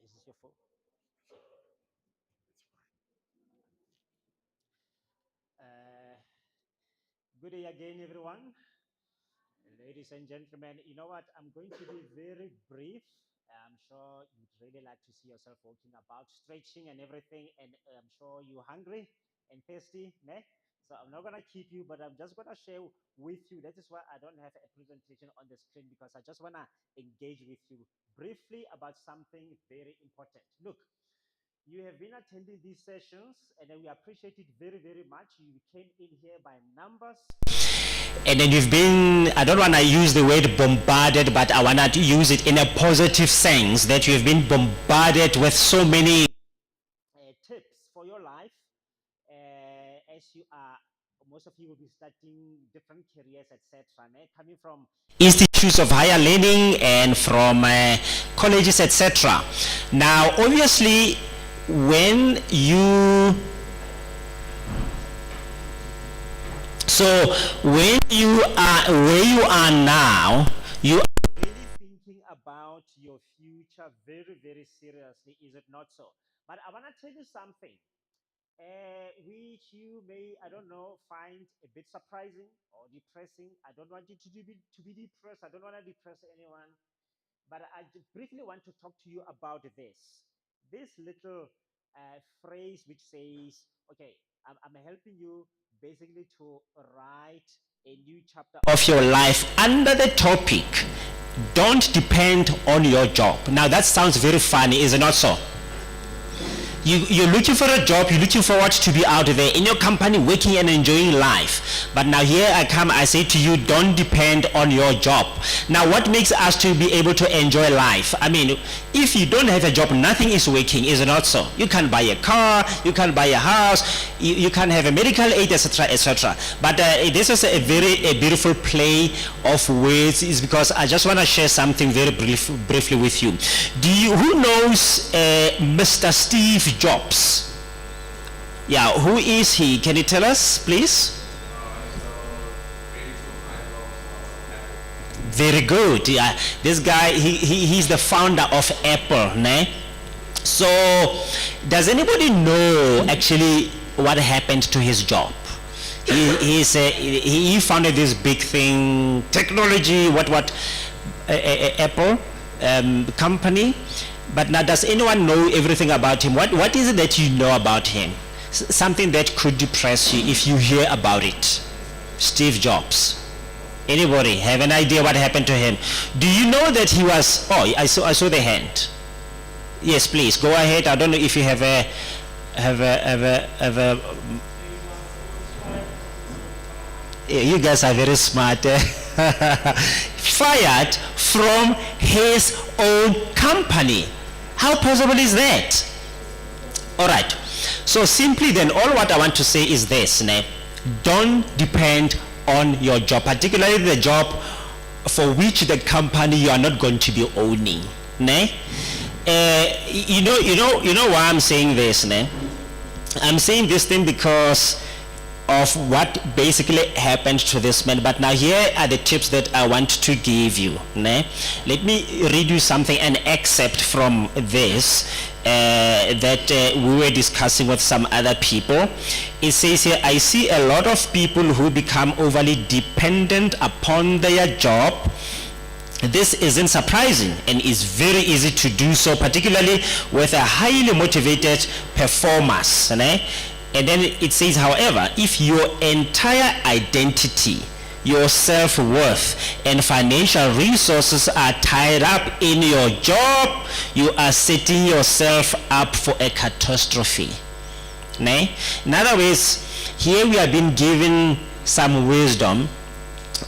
S5: Is this your phone? Uh, Good day again, everyone. Ladies and gentlemen, you know what? I'm going to be very brief. I'm sure you'd really like to see yourself walking about, stretching and everything. And I'm sure you're hungry and thirsty, ne? So I'm not going to keep you, but I'm just going to share with you. That is why I don't have a presentation on the screen, because I just want to engage with you briefly about something very important. Look, you have been attending these sessions, and we appreciate it very, very much. You came in here by numbers. And then you've been, I don't want to use the word bombarded, but I want to use it in a positive sense, that you've been bombarded with so many tips for your life, as you are, most of you will be starting different careers, etc., coming from institutes of higher learning and from colleges, etc. Now, obviously, when you when you are where you are now, you are really thinking about your future very, very seriously, is it not so? But I want to tell you something, which you may, I don't know, find a bit surprising or depressing. I don't want you to be depressed. I don't want to depress anyone. But I briefly want to talk to you about this little phrase which says, okay, I'm helping you basically to write a new chapter of your life under the topic, don't depend on your job. Now that sounds very funny, is it not so? You're looking for a job, you're looking forward to be out there in your company working and enjoying life. But now here I come, I say to you, don't depend on your job. Now what makes us to be able to enjoy life? I mean, if you don't have a job, nothing is working, is it not so? You can't buy a car, you can't buy a house, you can't have a medical aid, etc., etc. But this is a very beautiful play of words, is because I just want to share something very briefly with you. Who knows Mr. Steve Jobs? Yeah, who is he? Can you tell us, please? Very good. Yeah, this guy, he's the founder of Apple, né? So, does anybody know actually what happened to his job? He founded this big thing, technology, Apple company. But now, does anyone know everything about him? What is it that you know about him? Something that could depress you if you hear about it. Steve Jobs. Anybody have an idea what happened to him? Do you know that he was? Oh, I saw the hand. Yes, please go ahead. I don't know if you have a Yeah, you guys are very smart. Fired from his own company. How possible is that? All right. So simply then, all what I want to say is this: don't depend on your job, particularly the job for which the company you are not going to be owning. You know why I'm saying this? I'm saying this thing because of what basically happened to this man. But now here are the tips that I want to give you. Let me read you something, an excerpt from this that we were discussing with some other people. It says here, I see a lot of people who become overly dependent upon their job. This isn't surprising and is very easy to do so, particularly with a highly motivated performers. And then it says, however, if your entire identity, your self-worth, and financial resources are tied up in your job, you are setting yourself up for a catastrophe. In other words, here we have been given some wisdom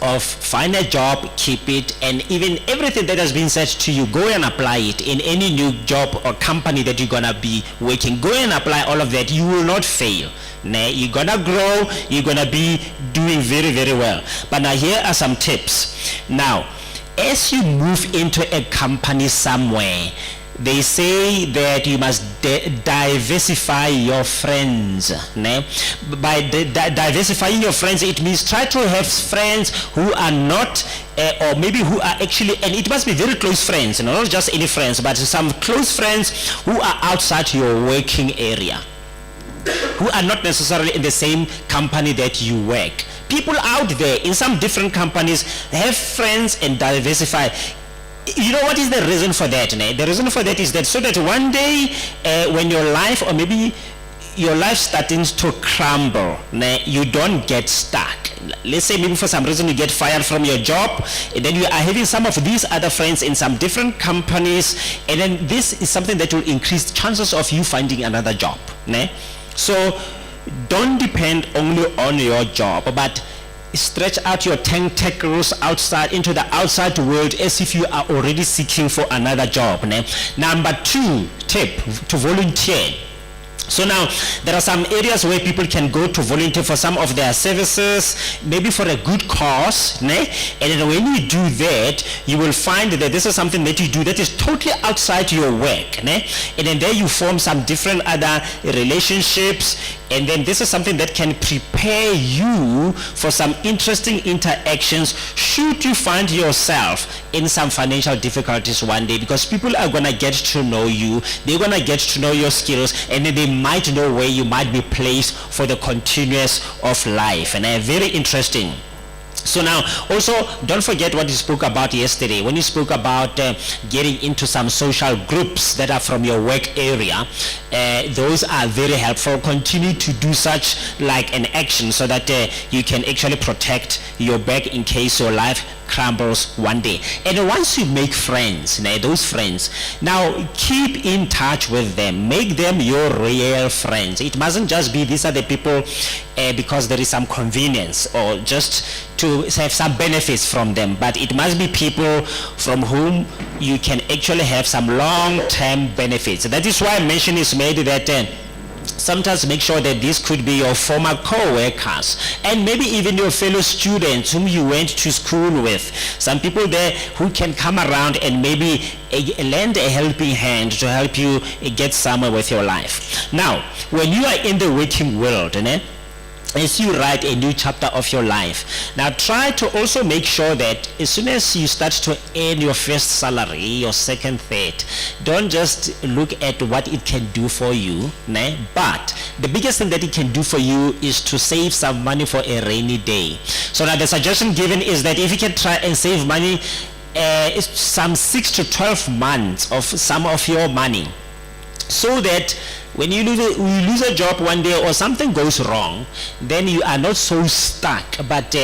S5: of find a job, keep it, and even everything that has been said to you, go and apply it in any new job or company that you're gonna be working. Go and apply all of that. You will not fail. You're gonna grow, you're gonna be doing very, very well. But now here are some tips. Now, as you move into a company somewhere, they say that you must diversify your friends. By diversifying your friends, it means try to have friends who are not, or maybe who are actually, and it must be very close friends, not just any friends, but some close friends who are outside your working area, who are not necessarily in the same company that you work. People out there in some different companies have friends and diversify. You know what is the reason for that? The reason for that is that so that one day when your life, or maybe your life starting to crumble, you don't get stuck. Let's say maybe for some reason you get fired from your job, and then you are having some of these other friends in some different companies, and then this is something that will increase chances of you finding another job. So don't depend only on your job, but stretch out your tentacles outside into the outside world as if you are already seeking for another job. Number 2 tip, to volunteer. So now, there are some areas where people can go to volunteer for some of their services, maybe for a good cause, and then when you do that, you will find that this is something that you do that is totally outside your work, and then there you form some different other relationships, and then this is something that can prepare you for some interesting interactions should you find yourself in some financial difficulties one day, because people are going to get to know you, they're going to get to know your skills, and then they might know where you might be placed for the continuous of life. And very interesting. So now, also, don't forget what you spoke about yesterday. When you spoke about getting into some social groups that are from your work area, those are very helpful. Continue to do such like an action so that you can actually protect your back in case your life crumbles one day. And once you make friends, those friends, now keep in touch with them. Make them your real friends. It mustn't just be these are the people because there is some convenience or just to have some benefits from them, but it must be people from whom you can actually have some long-term benefits. That is why mention is made that sometimes make sure that this could be your former co-workers and maybe even your fellow students whom you went to school with. Some people there who can come around and maybe lend a helping hand to help you get somewhere with your life. Now, when you are in the working world, as you write a new chapter of your life. Now try to also make sure that as soon as you start to earn your first salary, your second, third, don't just look at what it can do for you, né? But the biggest thing that it can do for you is to save some money for a rainy day. So now the suggestion given is that if you can try and save money, it's some 6 to 12 months of some of your money, so that when you lose a job one day or something goes wrong, then you are not so stuck. But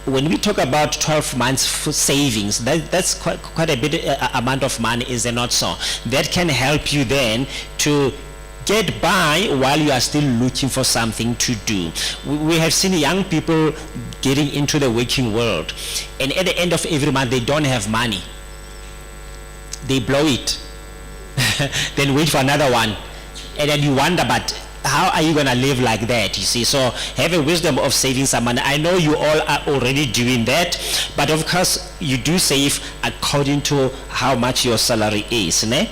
S5: when we talk about 12 months for savings, that's quite a bit amount of money, is it not so? That can help you then to get by while you are still looking for something to do. We have seen young people getting into the working world, and at the end of every month they don't have money. They blow it. Then wait for another one, and then you wonder, but how are you going to live like that? You see, so have a wisdom of saving some money. I know you all are already doing that, but of course you do save according to how much your salary is, né?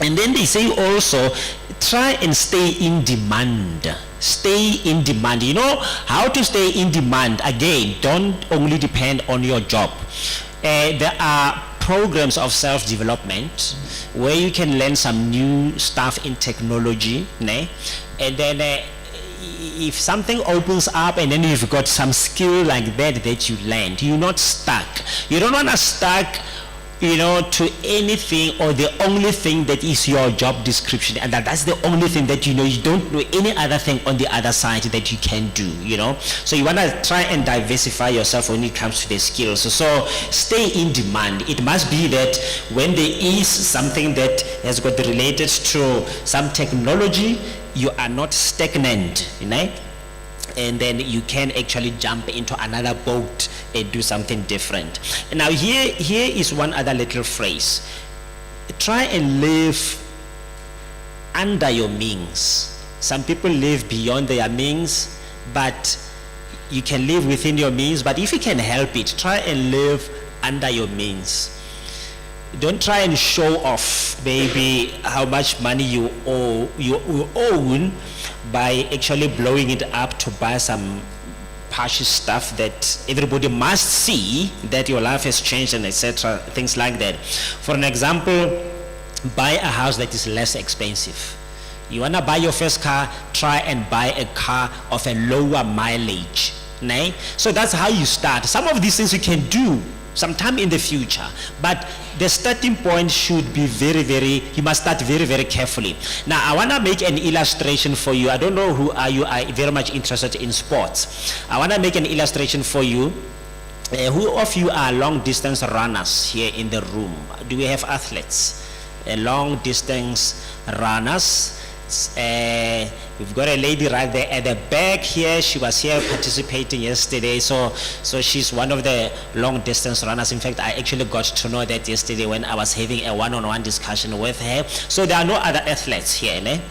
S5: And then they say also, try and stay in demand. Stay in demand. You know how to stay in demand? Again, don't only depend on your job. There are programs of self-development where you can learn some new stuff in technology, né? And then if something opens up and then you've got some skill like that you learned, you're not stuck. You don't want to stuck, you know, to anything or the only thing that is your job description, and that's the only thing that you know. You don't know any other thing on the other side that you can do, you know. So you want to try and diversify yourself when it comes to the skills. So stay in demand. It must be that when there is something that has got related to some technology, you are not stagnant, you know, and then you can actually jump into another boat and do something different. And now here is one other little phrase. Try and live under your means. Some people live beyond their means, but you can live within your means. But if you can help it, try and live under your means. Don't try and show off maybe how much money you own by actually blowing it up to buy some partial stuff that everybody must see that your life has changed, and etc., things like that. For an example, buy a house that is less expensive. You want to buy your first car, try and buy a car of a lower mileage, né? So that's how you start. Some of these things you can do sometime in the future, but the starting point should be you must start very carefully. Now I want to make an illustration for you. I don't know who you are very much interested in sports. I want to make an illustration for you. Who of you are long distance runners here in the room? Do we have athletes? Long distance runners. We've got a lady right there at the back here. She was here participating yesterday, so she's one of the long distance runners. In fact, I actually got to know that yesterday when I was having a one-on-one discussion with her. So there are no other athletes here, né?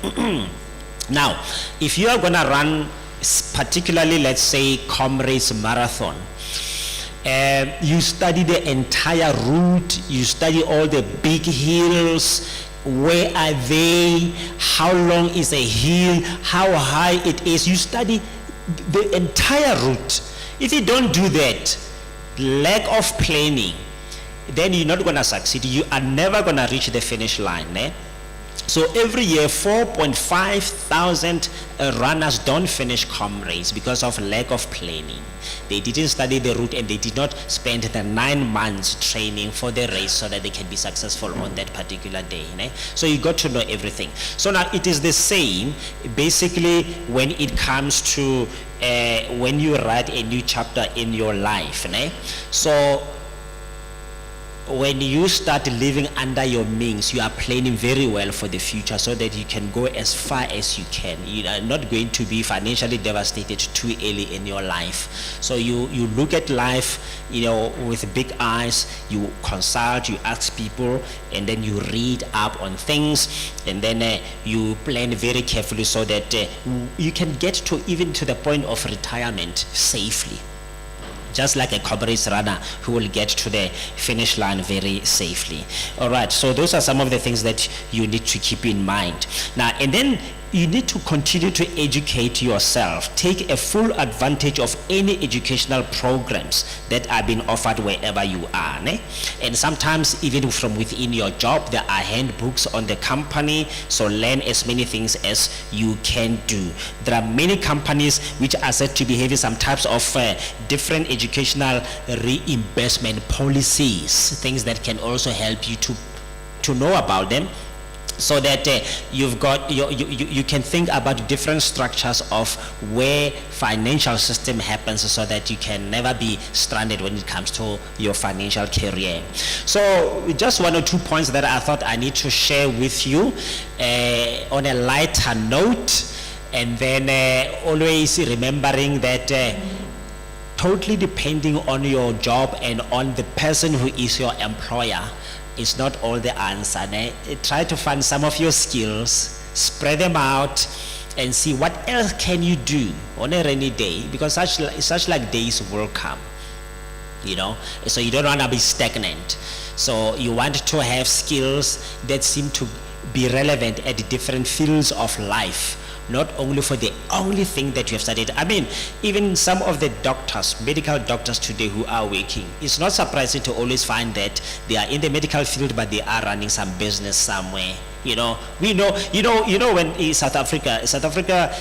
S5: Now, if you are gonna run, particularly let's say Comrades Marathon, you study the entire route, you study all the big hills. Where are they? How long is a hill? How high it is? You study the entire route. If you don't do that, lack of planning, then you're not going to succeed. You are never going to reach the finish line. Eh? So every year, 4,500 runners don't finish Comrades because of lack of planning. They didn't study the route, and they did not spend the 9 months training for the race so that they can be successful on that particular day. Né? So you got to know everything. So now it is the same, basically, when it comes to when you write a new chapter in your life. Né? So when you start living under your means, you are planning very well for the future so that you can go as far as you can. You are not going to be financially devastated too early in your life. So you look at life, you know, with big eyes. You consult, you ask people, and then you read up on things, and then you plan very carefully so that you can get to even to the point of retirement safely. Just like a Comrades runner who will get to the finish line very safely. All right, so those are some of the things that you need to keep in mind. Now, and then you need to continue to educate yourself. Take a full advantage of any educational programs that are being offered wherever you are. Ne? And sometimes even from within your job, there are handbooks on the company, so learn as many things as you can do. There are many companies which are said to be having some types of different educational reimbursement policies, things that can also help you to know about them, so that you can think about different structures of where financial system happens, so that you can never be stranded when it comes to your financial career. So just one or two points that I thought I need to share with you on a lighter note, and then always remembering that totally depending on your job and on the person who is your employer is not all the answer. Try to find some of your skills, spread them out, and see what else can you do on a rainy day, because such like days will come, you know. So you don't want to be stagnant. So you want to have skills that seem to be relevant at the different fields of life, not only for the only thing that you have studied. I mean, even some of the doctors, medical doctors today who are working, it's not surprising to always find that they are in the medical field, but they are running some business somewhere. You know, when South Africa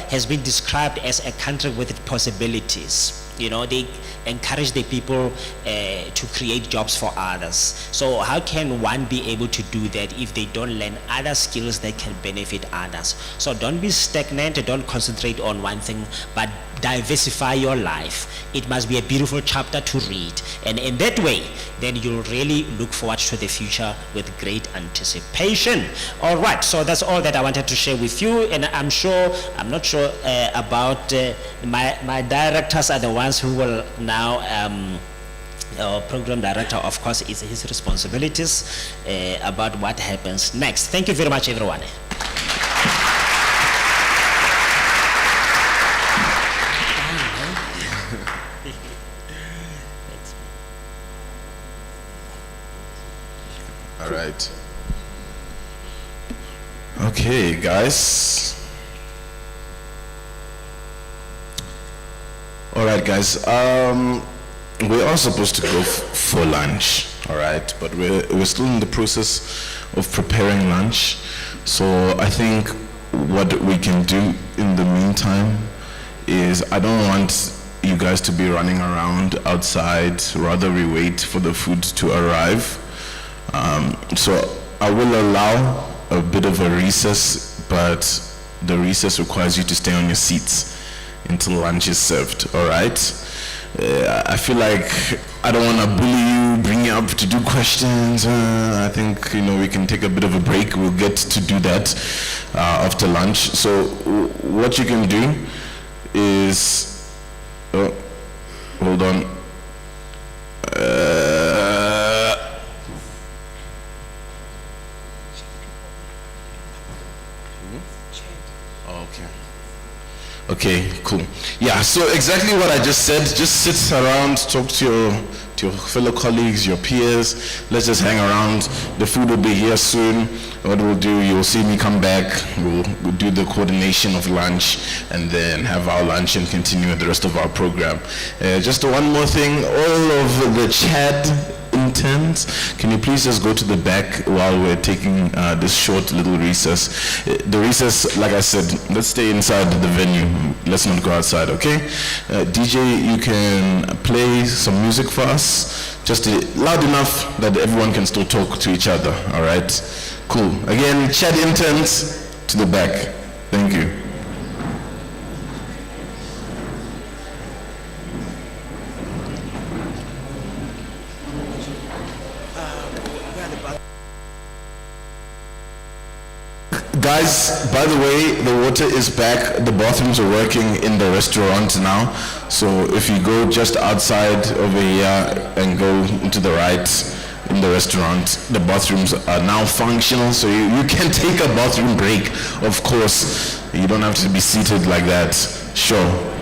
S5: has been described as a country with possibilities. You know, they encourage the people to create jobs for others. So how can one be able to do that if they don't learn other skills that can benefit others? So don't be stagnant, don't concentrate on one thing, but diversify your life. It must be a beautiful chapter to read. And in that way, then you'll really look forward to the future with great anticipation. All right, so that's all that I wanted to share with you. And I'm not sure about my directors are the ones who will now, our program director, of course, is his responsibilities about what happens next. Thank you very much, everyone.
S4: All right. Okay, guys. All right, guys. We are supposed to go for lunch, all right? But we're still in the process of preparing lunch. So I think what we can do in the meantime is, I don't want you guys to be running around outside. Rather, we wait for the food to arrive. So I will allow a bit of a recess, but the recess requires you to stay on your seats until lunch is served, all right? I feel like I don't want to bully you, bring you up to do questions. I think, we can take a bit of a break. We'll get to do that after lunch. So what you can do is, hold on. Okay, cool. Yeah, so exactly what I just said. Just sit around, talk to your fellow colleagues, your peers. Let's just hang around. The food will be here soon. What we'll do, you'll see me come back. We'll do the coordination of lunch and then have our lunch and continue with the rest of our program. Just one more thing. All of the Chad interns, can you please just go to the back while we're taking this short little recess? The recess, like I said, let's stay inside the venue. Let's not go outside, okay? DJ, you can play some music for us, just loud enough that everyone can still talk to each other, all right? Cool. Again, Chad interns to the back. Thank you. Guys, by the way, the water is back. The bathrooms are working in the restaurant now. So if you go just outside over here and go into the right in the restaurant, the bathrooms are now functional. So you can take a bathroom break, of course. You don't have to be seated like that. Sure.